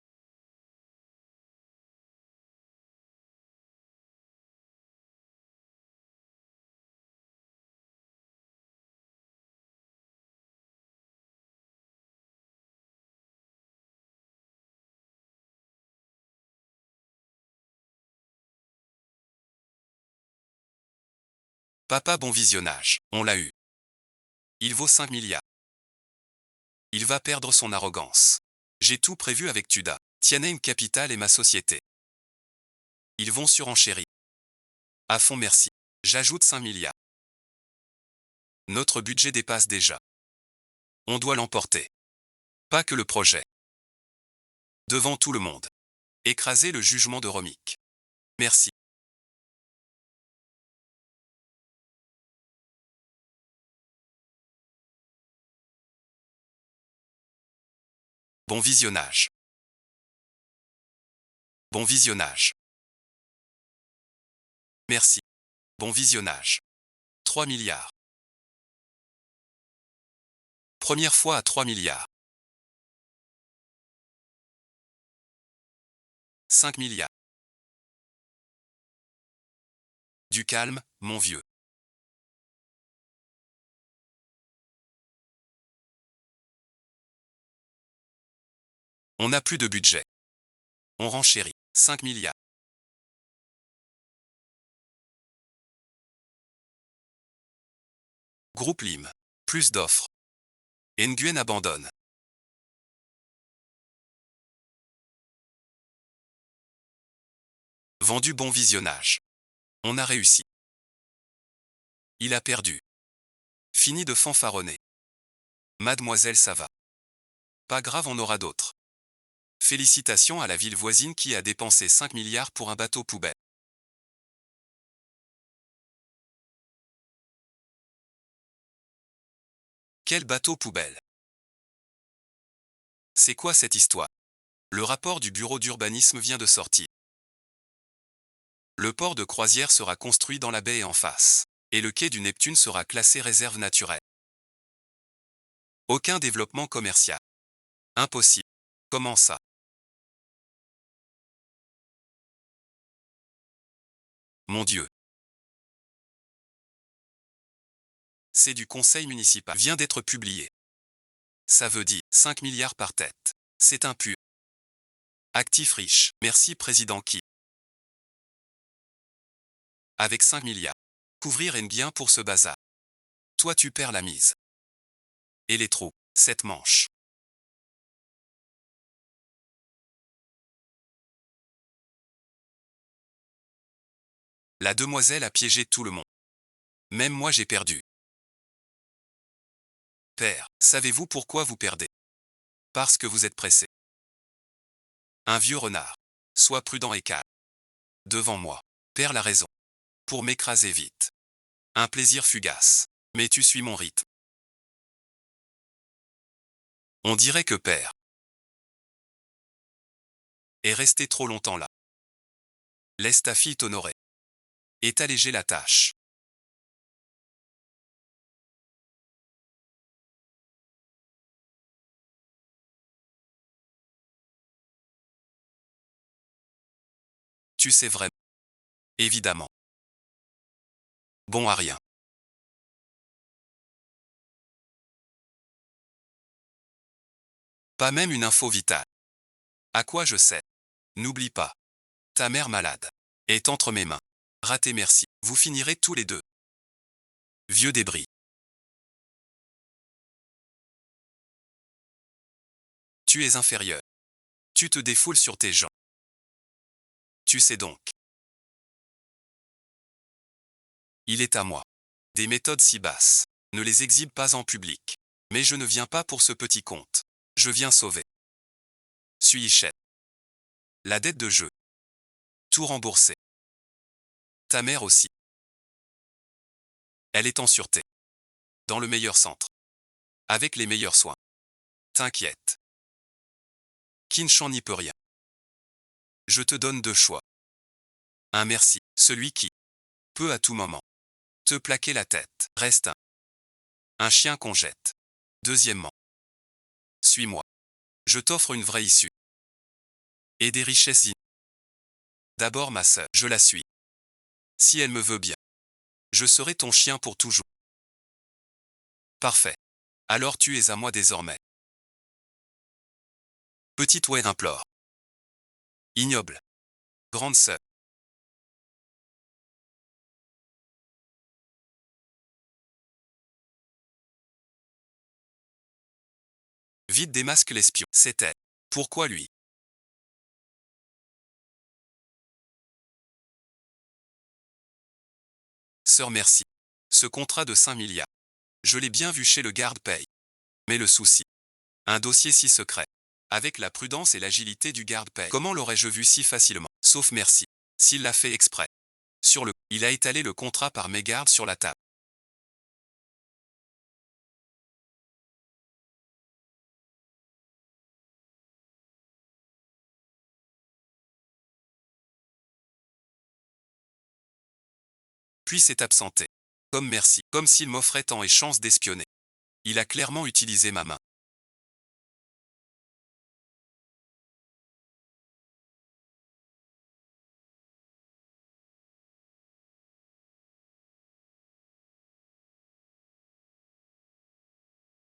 Papa bon visionnage. On l'a eu. Il vaut 5 milliards. Il va perdre son arrogance. J'ai tout prévu avec Tuda, Tianheim Capital et ma société. Ils vont surenchérir. À fond merci. J'ajoute 5 milliards. Notre budget dépasse déjà. On doit l'emporter. Pas que le projet. Devant tout le monde. Écraser le jugement de Romic. Merci. Bon visionnage. Bon visionnage. Merci. Bon visionnage. 3 milliards. Première fois à 3 milliards. 5 milliards. Du calme, mon vieux. On n'a plus de budget. On renchérit. 5 milliards. Groupe Lim. Plus d'offres. Nguyen abandonne. Vendu bon visionnage. On a réussi. Il a perdu. Fini de fanfaronner. Mademoiselle, ça va. Pas grave, on aura d'autres. Félicitations à la ville voisine qui a dépensé 5 milliards pour un bateau poubelle. Quel bateau poubelle? C'est quoi cette histoire? Le rapport du bureau d'urbanisme vient de sortir. Le port de croisière sera construit dans la baie en face. Et le quai du Neptune sera classé réserve naturelle. Aucun développement commercial. Impossible. Comment ça? Mon Dieu. C'est du conseil municipal. Vient d'être publié. Ça veut dire 5 milliards par tête. C'est impur. Actif riche. Merci président qui. Avec 5 milliards. Couvrir est bien pour ce bazar. Toi tu perds la mise. Et les trous. 7 manches. La demoiselle a piégé tout le monde. Même moi j'ai perdu. Père, savez-vous pourquoi vous perdez? Parce que vous êtes pressé. Un vieux renard. Sois prudent et calme. Devant moi. Père la raison. Pour m'écraser vite. Un plaisir fugace. Mais tu suis mon rythme. On dirait que père est resté trop longtemps là. Laisse ta fille t'honorer. Et t'alléger la tâche. Tu sais vraiment. Évidemment. Bon à rien. Pas même une info vitale. À quoi je sais? N'oublie pas. Ta mère malade est entre mes mains. Raté merci. Vous finirez tous les deux. Vieux débris. Tu es inférieur. Tu te défoules sur tes gens. Tu sais donc. Il est à moi. Des méthodes si basses. Ne les exhibe pas en public. Mais je ne viens pas pour ce petit compte. Je viens sauver. Suis-je chef. La dette de jeu. Tout remboursé. Ta mère aussi. Elle est en sûreté. Dans le meilleur centre. Avec les meilleurs soins. T'inquiète. Kinchan n'y peut rien. Je te donne deux choix. Un merci, celui qui peut à tout moment te plaquer la tête. Reste un chien qu'on jette. Deuxièmement, suis-moi. Je t'offre une vraie issue. Et des richesses D'abord ma sœur, je la suis. Si elle me veut bien, je serai ton chien pour toujours. Parfait. Alors tu es à moi désormais. Petite Wade implore. Ignoble. Grande sœur. Vite démasque l'espion. C'était. Pourquoi lui? Sœur merci. Ce contrat de 5 milliards. Je l'ai bien vu chez le garde-paye. Mais le souci. Un dossier si secret. Avec la prudence et l'agilité du garde-paye. Comment l'aurais-je vu si facilement? Sauf merci. S'il l'a fait exprès. Sur le. Il a étalé le contrat par mégarde sur la table. Puis s'est absenté. Comme merci. Comme s'il m'offrait temps et chance d'espionner. Il a clairement utilisé ma main.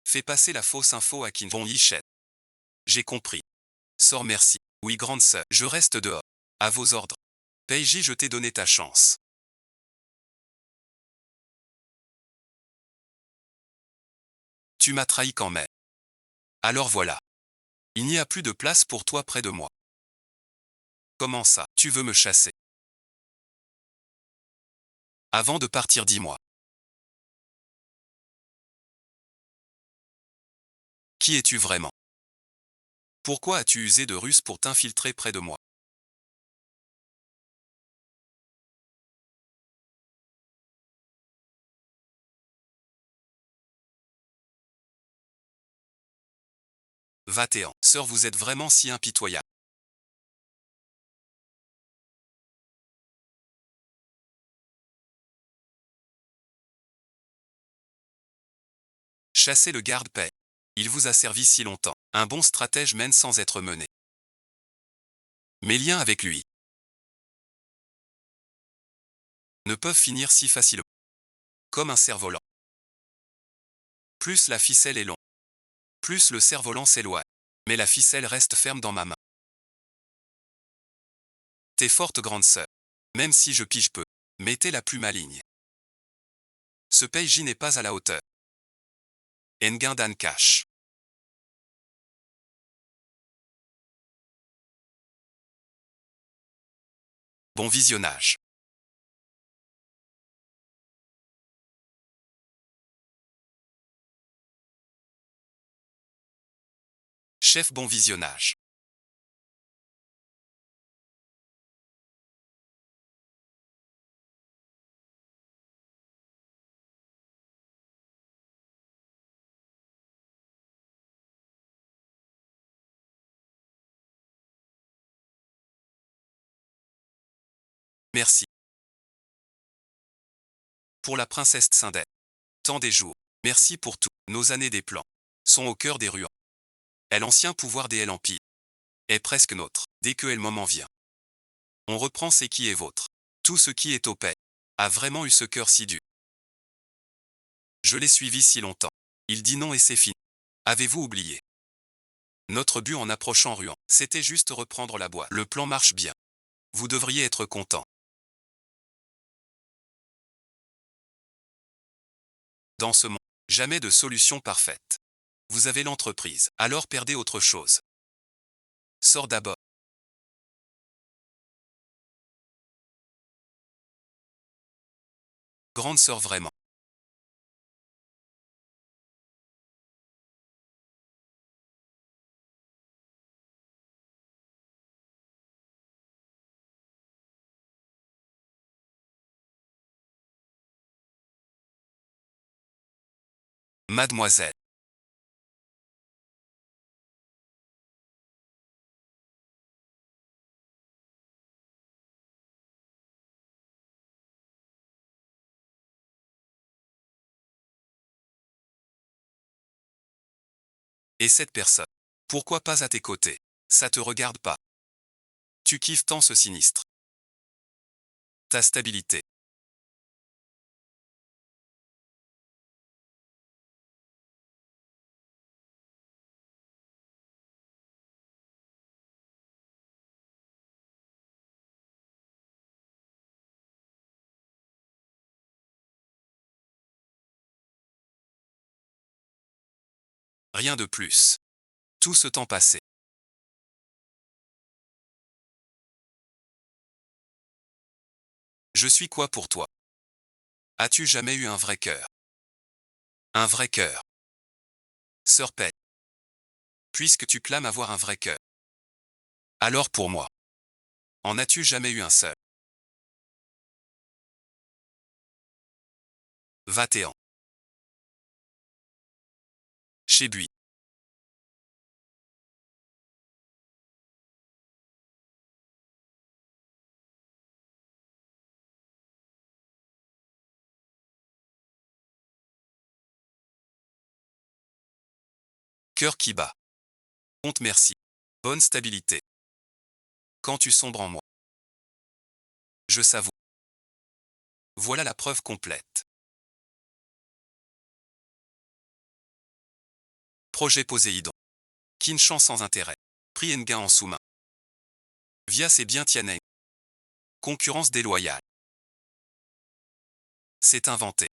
Fait passer la fausse info à Kin Von Yichet. J'ai compris. Sors merci. Oui grande sœur. Je reste dehors. À vos ordres. Peiji je t'ai donné ta chance. Tu m'as trahi quand même. Alors voilà. Il n'y a plus de place pour toi près de moi. Comment ça? Tu veux me chasser? Avant de partir dis-moi. Qui es-tu vraiment? Pourquoi as-tu usé de ruse pour t'infiltrer près de moi? Va-t'en. Sœur vous êtes vraiment si impitoyable. Chassez le garde-paix. Il vous a servi si longtemps. Un bon stratège mène sans être mené. Mes liens avec lui ne peuvent finir si facilement. Comme un cerf-volant. Plus la ficelle est longue, plus le cerf-volant s'éloigne. Mais la ficelle reste ferme dans ma main. T'es forte grande sœur. Même si je pige peu. Mais t'es la plus maligne. Ce Peiji n'est pas à la hauteur. Enguin Dan cache. Bon visionnage. Chef bon visionnage. Merci. Pour la princesse Tsindel. Tant des jours. Merci pour tout. Nos années des plans. Sont au cœur des ruans. Et l'ancien pouvoir des Empire. Est presque nôtre. Dès que le moment vient. On reprend ce qui est vôtre. Tout ce qui est au paix. A vraiment eu ce cœur si dur. Je l'ai suivi si longtemps. Il dit non et c'est fini. Avez-vous oublié? Notre but en approchant Ruan, c'était juste reprendre la boîte. Le plan marche bien. Vous devriez être content. Dans ce monde, jamais de solution parfaite. Vous avez l'entreprise, alors perdez autre chose. Sors d'abord. Grande sœur vraiment. Mademoiselle. Et cette personne. Pourquoi pas à tes côtés? Ça te regarde pas. Tu kiffes tant ce sinistre. Ta stabilité. Rien de plus. tout ce temps passé. Je suis quoi pour toi? As-tu jamais eu un vrai cœur? Un vrai cœur. Sœur Pet. Puisque tu clames avoir un vrai cœur. Alors pour moi. En as-tu jamais eu un seul? 21. Chez Buis. Cœur qui bat. Compte merci. Bonne stabilité. Quand tu sombres en moi. Je savoure. Voilà la preuve complète. Projet Poséidon. Quinchan sans intérêt. Prix Ngain en sous-main. Via c'est bien Tianeng. Concurrence déloyale. C'est inventé.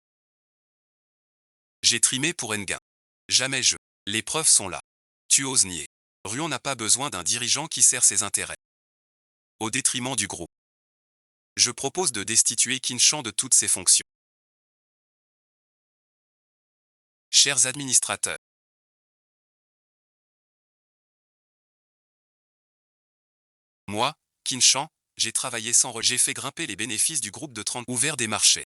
J'ai trimé pour Ngain. Jamais je. Les preuves sont là. Tu oses nier. Ruon n'a pas besoin d'un dirigeant qui sert ses intérêts. Au détriment du groupe. Je propose de destituer Quinchan de toutes ses fonctions. Chers administrateurs. Moi, Quinchan, j'ai travaillé j'ai fait grimper les bénéfices du groupe de 30 ouvert des marchés.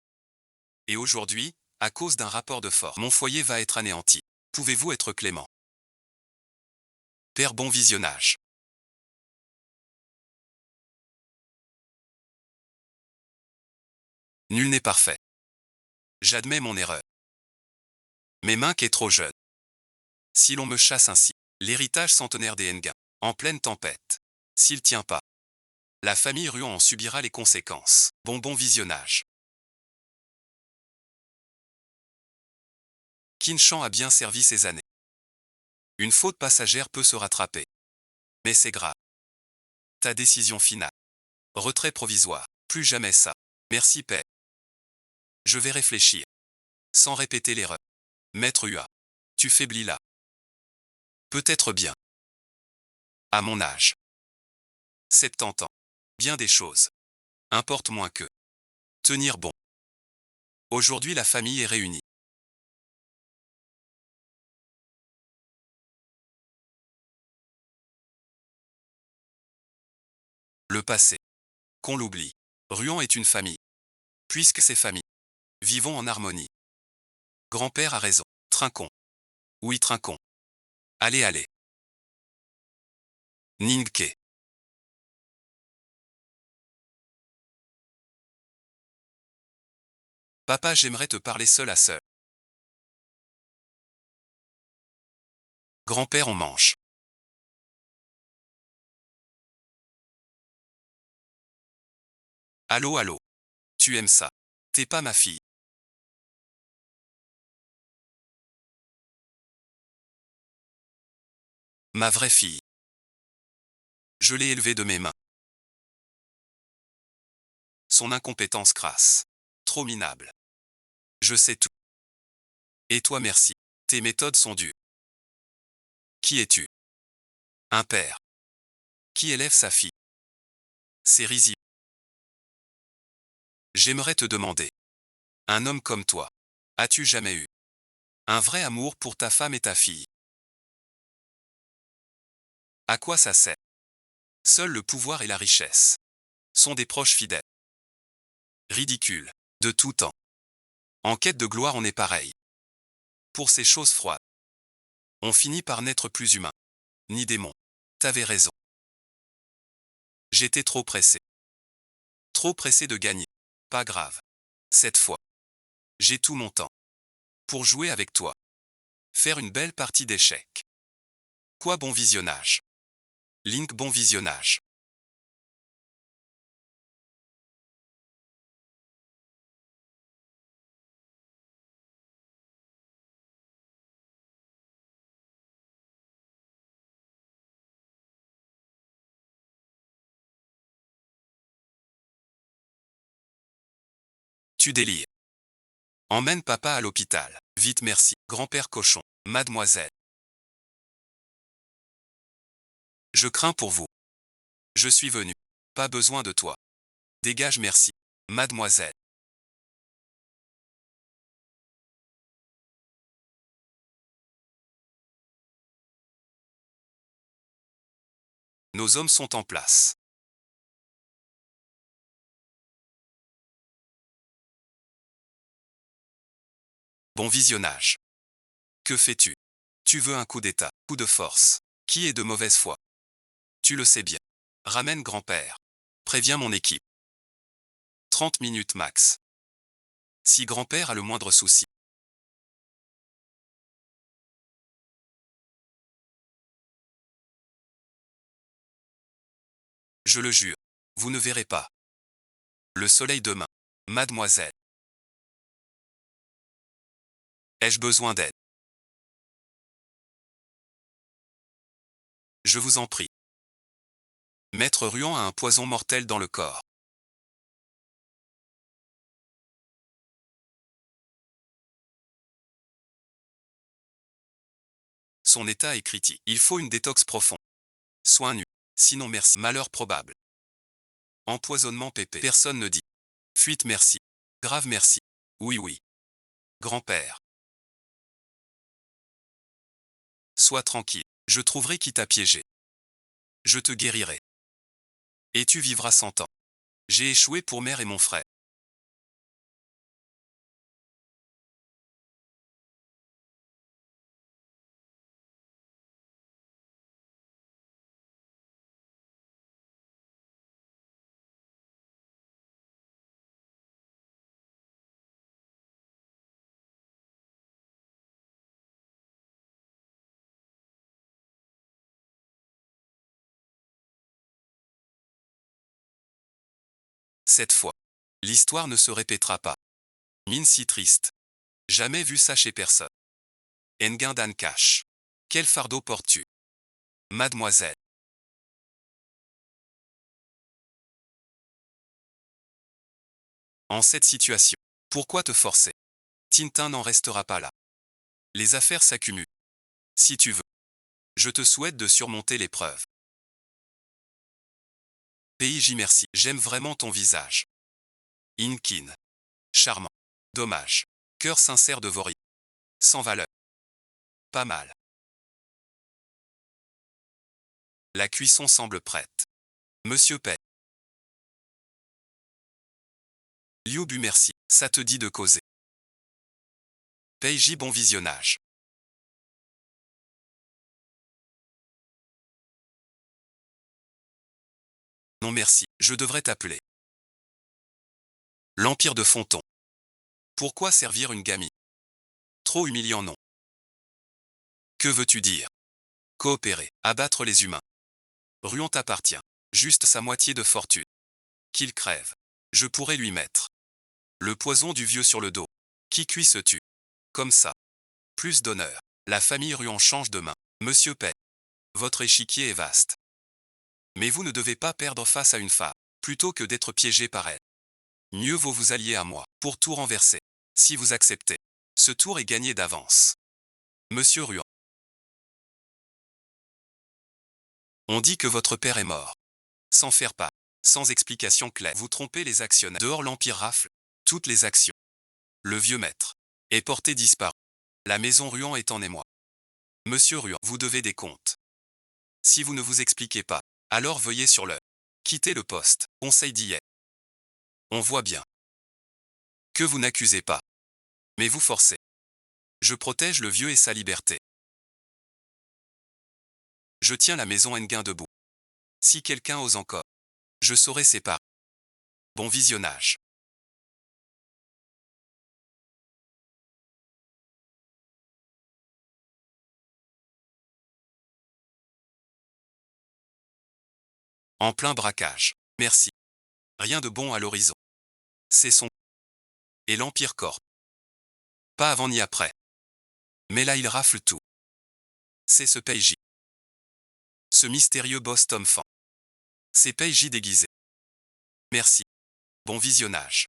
Et aujourd'hui, à cause d'un rapport de force, mon foyer va être anéanti. Pouvez-vous être clément? Père bon visionnage. Nul n'est parfait. J'admets mon erreur. Mais Minck est trop jeune. Si l'on me chasse ainsi, l'héritage centenaire des Ngain, en pleine tempête, s'il tient pas, la famille Ruon en subira les conséquences. Bon visionnage. Quinchan a bien servi ses années. Une faute passagère peut se rattraper. Mais c'est grave. Ta décision finale. Retrait provisoire. Plus jamais ça. Merci père. Je vais réfléchir. Sans répéter l'erreur. Maître Hua. Tu faiblis là. Peut-être bien. À mon âge. 70 ans. Bien des choses. Importe moins que. Tenir bon. Aujourd'hui la famille est réunie. Le passé. Qu'on l'oublie. Ruon est une famille. Puisque c'est famille. Vivons en harmonie. Grand-père a raison. Trinquons. Oui, trinquons. Allez. Ningke. Papa, j'aimerais te parler seul à seul. Grand-père, on mange. Allô. Tu aimes ça. T'es pas ma fille. Ma vraie fille. Je l'ai élevée de mes mains. Son incompétence crasse. Trop minable. Je sais tout. Et toi merci. Tes méthodes sont dures. Qui es-tu? Un père. Qui élève sa fille. C'est risible. J'aimerais te demander. Un homme comme toi. As-tu jamais eu un vrai amour pour ta femme et ta fille? À quoi ça sert? Seul le pouvoir et la richesse sont des proches fidèles. Ridicule. De tout temps. En quête de gloire on est pareil. Pour ces choses froides. On finit par n'être plus humain. Ni démon. T'avais raison. J'étais trop pressé. Trop pressé de gagner. Pas grave. Cette fois. J'ai tout mon temps. Pour jouer avec toi. Faire une belle partie d'échecs. Quoi bon visionnage. Link bon visionnage. Tu délires. Emmène papa à l'hôpital. Vite merci. Grand-père cochon. Mademoiselle. Je crains pour vous. Je suis venu. Pas besoin de toi. Dégage, merci. Mademoiselle. Nos hommes sont en place. Bon visionnage. Que fais-tu? Tu veux un coup d'état, coup de force. Qui est de mauvaise foi? Tu le sais bien. Ramène grand-père. Préviens mon équipe. 30 minutes max. Si grand-père a le moindre souci. Je le jure. Vous ne verrez pas. Le soleil demain. Mademoiselle. Ai-je besoin d'aide? Je vous en prie. Maître Ruan a un poison mortel dans le corps. Son état est critique. Il faut une détox profonde. Soins nus. Sinon merci. Malheur probable. Empoisonnement pépé. Personne ne dit. Fuite merci. Grave merci. Oui oui. Grand-père. Sois tranquille. Je trouverai qui t'a piégé. Je te guérirai. Et tu vivras 100 ans. J'ai échoué pour mère et mon frère. Cette fois, l'histoire ne se répétera pas. Mine si triste. Jamais vu ça chez personne. Enguin Dan Cash. Quel fardeau portes-tu? Mademoiselle. En cette situation, pourquoi te forcer? Tintin n'en restera pas là. Les affaires s'accumulent. Si tu veux, je te souhaite de surmonter l'épreuve. PJ merci, j'aime vraiment ton visage. Inkin. Charmant. Dommage. Cœur sincère de Vori. Sans valeur. Pas mal. La cuisson semble prête. Monsieur Pei. Liu Bu merci, ça te dit de causer. PJ bon visionnage. Non merci, je devrais t'appeler. L'Empire de Fonton. Pourquoi servir une gamine? Trop humiliant non. Que veux-tu dire? Coopérer, abattre les humains. Ruon t'appartient. Juste sa moitié de fortune. Qu'il crève. Je pourrais lui mettre le poison du vieux sur le dos. Qui cuit se tue. Comme ça. Plus d'honneur. La famille Ruon change de main. Monsieur Pei. Votre échiquier est vaste. Mais vous ne devez pas perdre face à une femme, plutôt que d'être piégé par elle. Mieux vaut vous allier à moi, pour tout renverser. Si vous acceptez. Ce tour est gagné d'avance. Monsieur Ruan. On dit que votre père est mort. Sans faire part. Sans explication claire. Vous trompez les actionnaires. Dehors l'Empire rafle. Toutes les actions. Le vieux maître. Est porté disparu. La maison Ruan est en émoi. Monsieur Ruan, vous devez des comptes. Si vous ne vous expliquez pas, alors veuillez sur l'heure. Quittez le poste. Conseil d'hier. On voit bien que vous n'accusez pas. Mais vous forcez. Je protège le vieux et sa liberté. Je tiens la maison Enguin debout. Si quelqu'un ose encore, je saurai séparer. Bon visionnage. En plein braquage. Merci. Rien de bon à l'horizon. C'est son. Et l'Empire Corp. Pas avant ni après. Mais là il rafle tout. C'est ce PJ. Ce mystérieux boss Tom Fan. C'est PJ déguisé. Merci. Bon visionnage.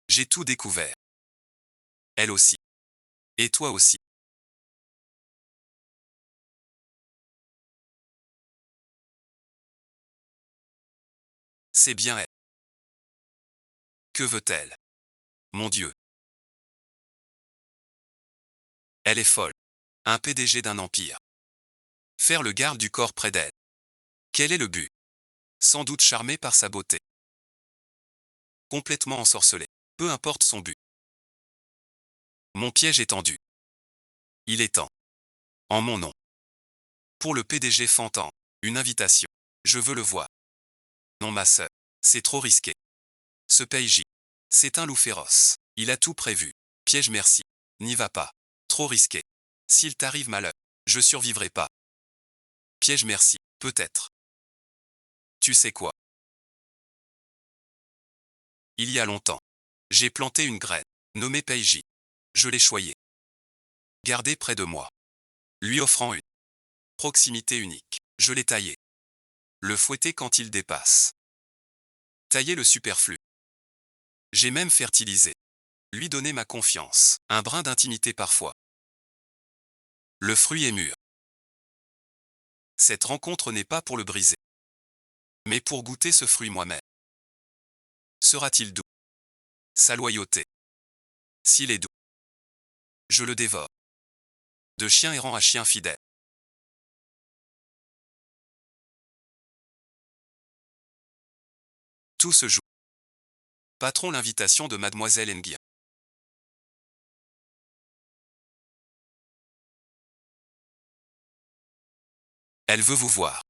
J'ai tout découvert. Elle aussi. Et toi aussi. C'est bien elle. Que veut-elle? Mon Dieu. Elle est folle. Un PDG d'un empire. Faire le garde du corps près d'elle. Quel est le but? Sans doute charmé par sa beauté. Complètement ensorcelé. Peu importe son but. Mon piège est tendu. Il est temps. En mon nom. Pour le PDG Fantan. Une invitation. Je veux le voir. Non ma sœur. C'est trop risqué. Ce PJ. C'est un loup féroce. Il a tout prévu. Piège merci. N'y va pas. Trop risqué. S'il t'arrive malheur, je survivrai pas. Piège merci. Peut-être. Tu sais quoi? Il y a longtemps. J'ai planté une graine. Nommée PJ. Je l'ai choyée. Gardée près de moi. Lui offrant une proximité unique. Je l'ai taillé. Le fouetter quand il dépasse. Tailler le superflu. J'ai même fertilisé. Lui donner ma confiance. Un brin d'intimité parfois. Le fruit est mûr. Cette rencontre n'est pas pour le briser. Mais pour goûter ce fruit moi-même. Sera-t-il doux? Sa loyauté. S'il est doux. Je le dévore. De chien errant à chien fidèle. Tout se joue. Patron, l'invitation de Mademoiselle Nguyen. Elle veut vous voir.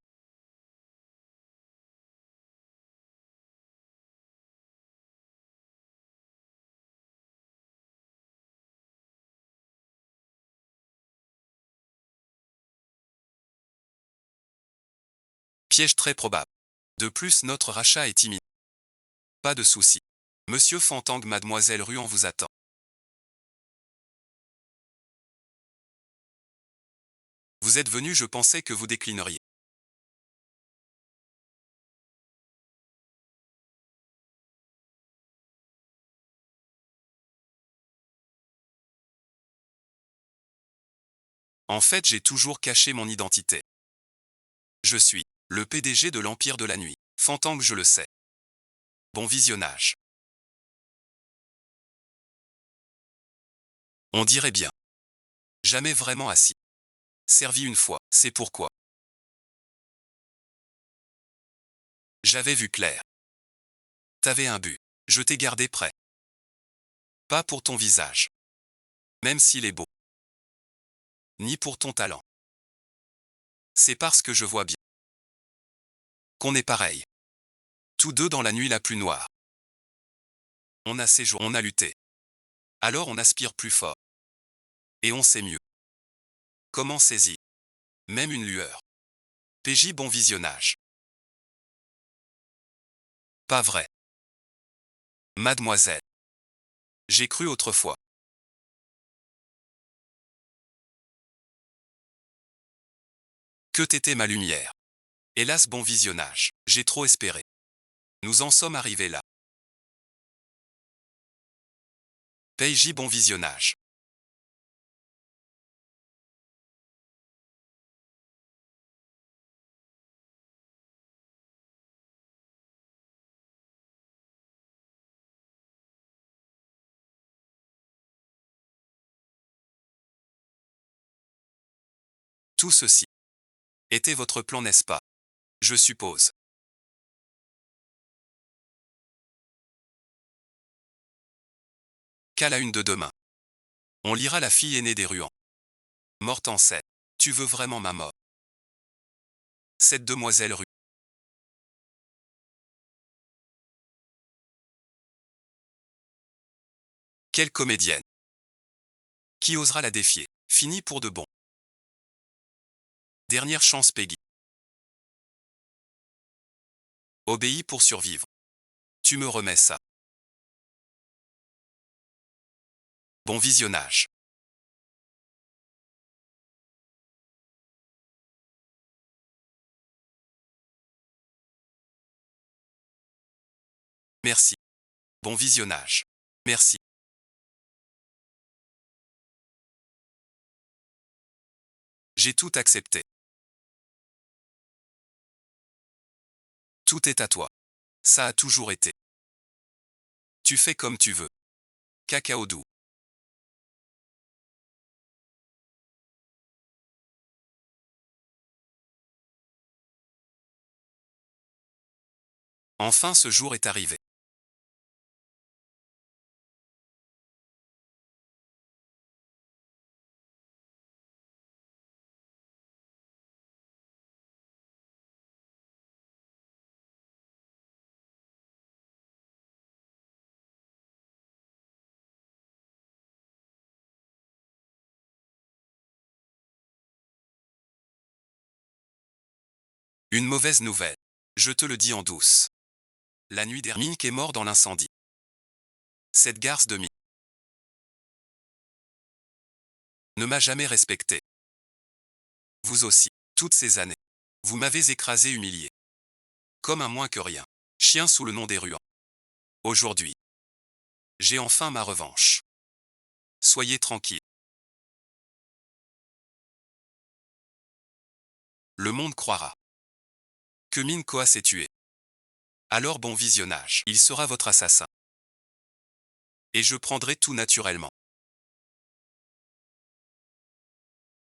Piège très probable. De plus, notre rachat est imminent. Pas de souci. Monsieur Fantang, Mademoiselle Ruan vous attend. Vous êtes venu, je pensais que vous déclineriez. En fait, j'ai toujours caché mon identité. Je suis le PDG de l'Empire de la Nuit. Fantang, je le sais. Bon visionnage. On dirait bien. Jamais vraiment assis. Servi une fois, c'est pourquoi. J'avais vu clair. T'avais un but. Je t'ai gardé prêt. Pas pour ton visage. Même s'il est beau. Ni pour ton talent. C'est parce que je vois bien qu'on est pareil. Tous deux dans la nuit la plus noire. On a séjour, on a lutté. Alors on aspire plus fort. Et on sait mieux. Comment saisir? Même une lueur. PJ, bon visionnage. Pas vrai. Mademoiselle. J'ai cru autrefois. Que t'étais ma lumière. Hélas, bon visionnage. J'ai trop espéré. Nous en sommes arrivés là. PJ, bon visionnage. Tout ceci était votre plan, n'est-ce pas? Je suppose. Qu'à la une de demain. On lira la fille aînée des Ruans. Morte en scène. Tu veux vraiment ma mort? Cette demoiselle Rue. Quelle comédienne. Qui osera la défier? Fini pour de bon. Dernière chance, Peggy. Obéis pour survivre. Tu me remets ça. Bon visionnage. Merci. Bon visionnage. Merci. J'ai tout accepté. Tout est à toi. Ça a toujours été. Tu fais comme tu veux. Cacao doux. Enfin ce jour est arrivé. Une mauvaise nouvelle. Je te le dis en douce. La nuit dernière, Mink est mort dans l'incendie. Cette garce de Mink ne m'a jamais respecté. Vous aussi, toutes ces années. Vous m'avez écrasé humilié. Comme un moins que rien. Chien sous le nom des ruans. Aujourd'hui, j'ai enfin ma revanche. Soyez tranquille. Le monde croira que Minkoa s'est tué. Alors bon visionnage. Il sera votre assassin. Et je prendrai tout naturellement.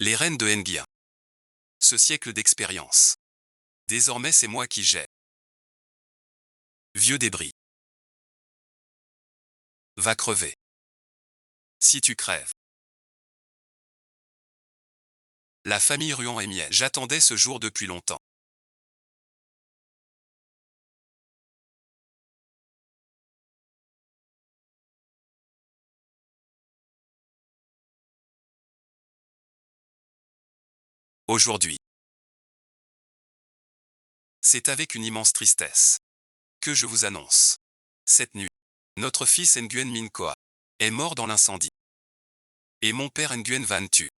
Les reines de Engia. Ce siècle d'expérience. Désormais c'est moi qui gère. Vieux débris. Va crever. Si tu crèves. La famille Ruan est mienne. J'attendais ce jour depuis longtemps. Aujourd'hui, c'est avec une immense tristesse que je vous annonce. Cette nuit, notre fils Nguyen Minh Khoa est mort dans l'incendie. Et mon père Nguyen Van Tu,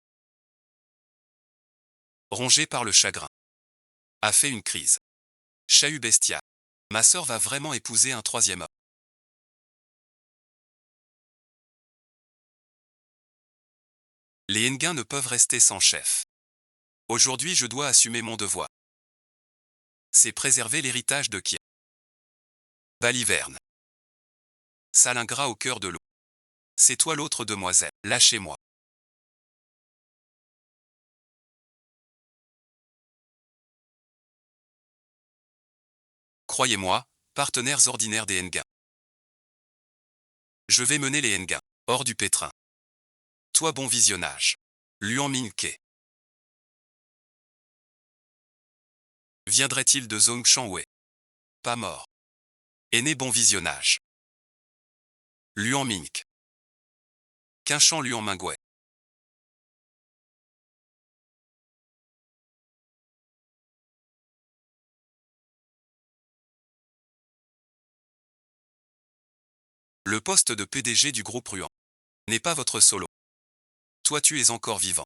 rongé par le chagrin, a fait une crise. Chahut bestial. Ma sœur va vraiment épouser un troisième homme. Les Nguyen ne peuvent rester sans chef. Aujourd'hui je dois assumer mon devoir. C'est préserver l'héritage de qui. Baliverne. Sale ingrat au cœur de l'eau. C'est toi l'autre demoiselle. Lâchez-moi. Croyez-moi, partenaires ordinaires des Nguyen. Je vais mener les Nguyen hors du pétrin. Toi bon visionnage. Luan Minke. Viendrait-il de Zong Shanwei? Pas mort. Aîné bon visionnage. Luan Mink. Quinchan Luan Mingwei. Le poste de PDG du groupe Ruan n'est pas votre solo. Toi tu es encore vivant.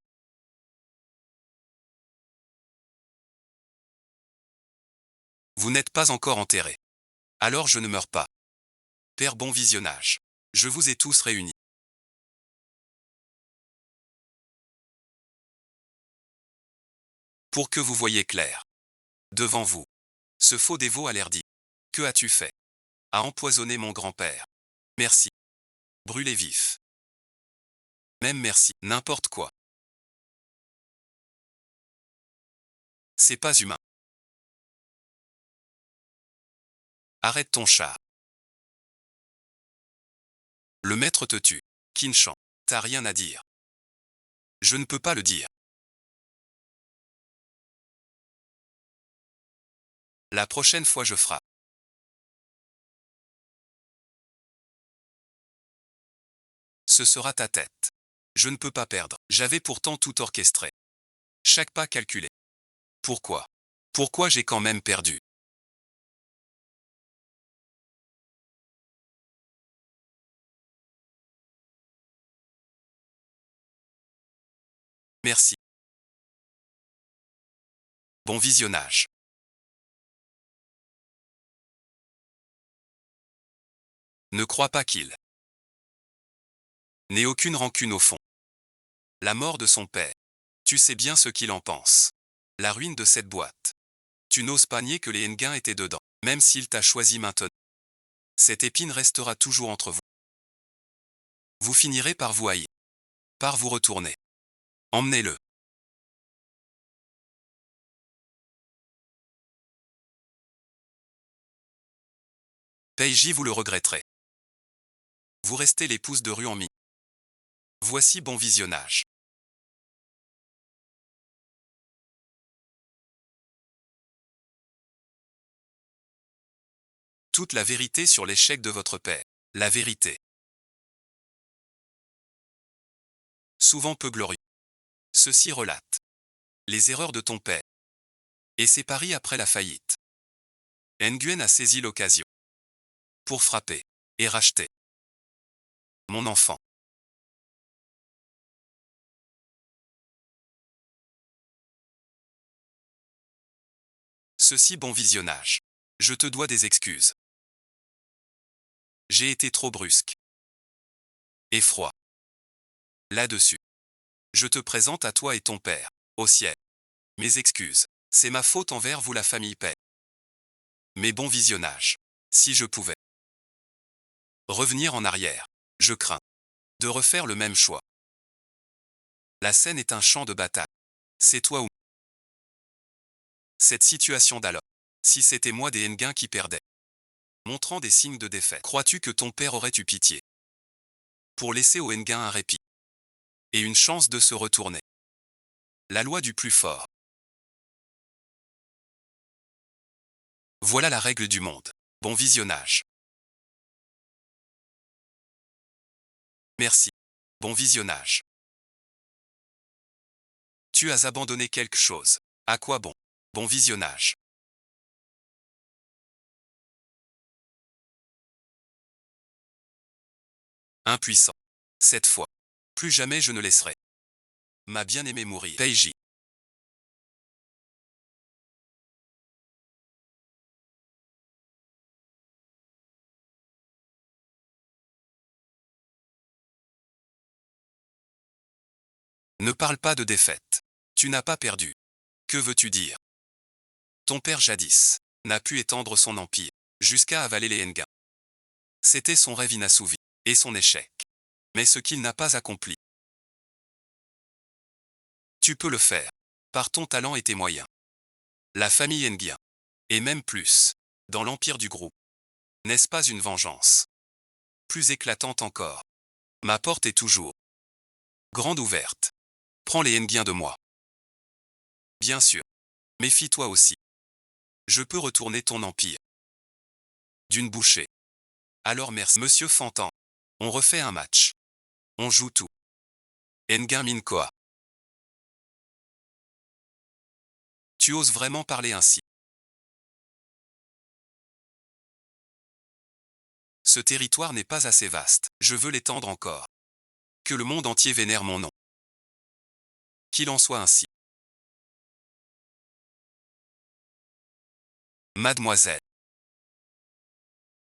Vous n'êtes pas encore enterré. Alors je ne meurs pas. Père bon visionnage. Je vous ai tous réunis. Pour que vous voyiez clair. Devant vous. Ce faux dévot a l'air dit. Que as-tu fait? A empoisonné mon grand-père. Merci. Brûlé vif. Même merci. N'importe quoi. C'est pas humain. Arrête ton char. Le maître te tue. Quinchan. T'as rien à dire. Je ne peux pas le dire. La prochaine fois je frappe. Ce sera ta tête. Je ne peux pas perdre. J'avais pourtant tout orchestré. Chaque pas calculé. Pourquoi? Pourquoi j'ai quand même perdu? Merci. Bon visionnage. Ne crois pas qu'il n'ait aucune rancune au fond. La mort de son père. Tu sais bien ce qu'il en pense. La ruine de cette boîte. Tu n'oses pas nier que les Nguyen étaient dedans. même s'il t'a choisi maintenant. Cette épine restera toujours entre vous. Vous finirez par vous haïr, par vous retourner. Emmenez-le. Peiji, vous le regretterez. Vous restez l'épouse de Ruanmi. Voici bon visionnage. Toute la vérité sur l'échec de votre père. La vérité. Souvent peu glorieux. Ceci relate les erreurs de ton père et ses paris après la faillite. Nguyen a saisi l'occasion pour frapper et racheter. Mon enfant. Ceci bon visionnage. Je te dois des excuses. J'ai été trop brusque et froid. Là-dessus, je te présente à toi et ton père, au ciel. Mes excuses. C'est ma faute envers vous la famille Paix. Mais bon visionnage. Si je pouvais revenir en arrière, je crains de refaire le même choix. La scène est un champ de bataille. C'est toi ou cette situation d'alors. Si c'était moi des Nguyen qui perdaient, montrant des signes de défaite, crois-tu que ton père aurait eu pitié pour laisser aux Nguyen un répit et une chance de se retourner? La loi du plus fort. Voilà la règle du monde. Bon visionnage. Merci. Bon visionnage. Tu as abandonné quelque chose. À quoi bon? Bon visionnage. Impuissant. Cette fois. Plus jamais je ne laisserai ma bien-aimée mourir. Peiji. Ne parle pas de défaite. Tu n'as pas perdu. Que veux-tu dire? Ton père jadis n'a pu étendre son empire jusqu'à avaler les Nguyen. C'était son rêve inassouvi et son échec. Mais ce qu'il n'a pas accompli, tu peux le faire par ton talent et tes moyens. La famille Nguyen, et même plus, dans l'empire du groupe. N'est-ce pas une vengeance plus éclatante encore? Ma porte est toujours grande ouverte. Prends les Nguyen de moi. Bien sûr. Méfie-toi aussi. Je peux retourner ton empire d'une bouchée. Alors merci. Monsieur Fantan. On refait un match. On joue tout. Nguyen Minkoa. Tu oses vraiment parler ainsi? Ce territoire n'est pas assez vaste. Je veux l'étendre encore. Que le monde entier vénère mon nom. Qu'il en soit ainsi. Mademoiselle.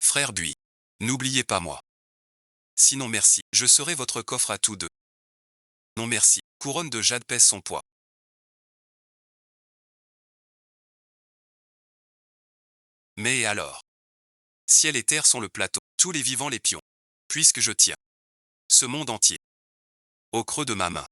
Frère Bui. N'oubliez pas moi. Sinon merci, je serai votre coffre à tous deux. Non merci, couronne de jade pèse son poids. Mais et alors? Ciel et terre sont le plateau, tous les vivants les pions. Puisque je tiens ce monde entier au creux de ma main.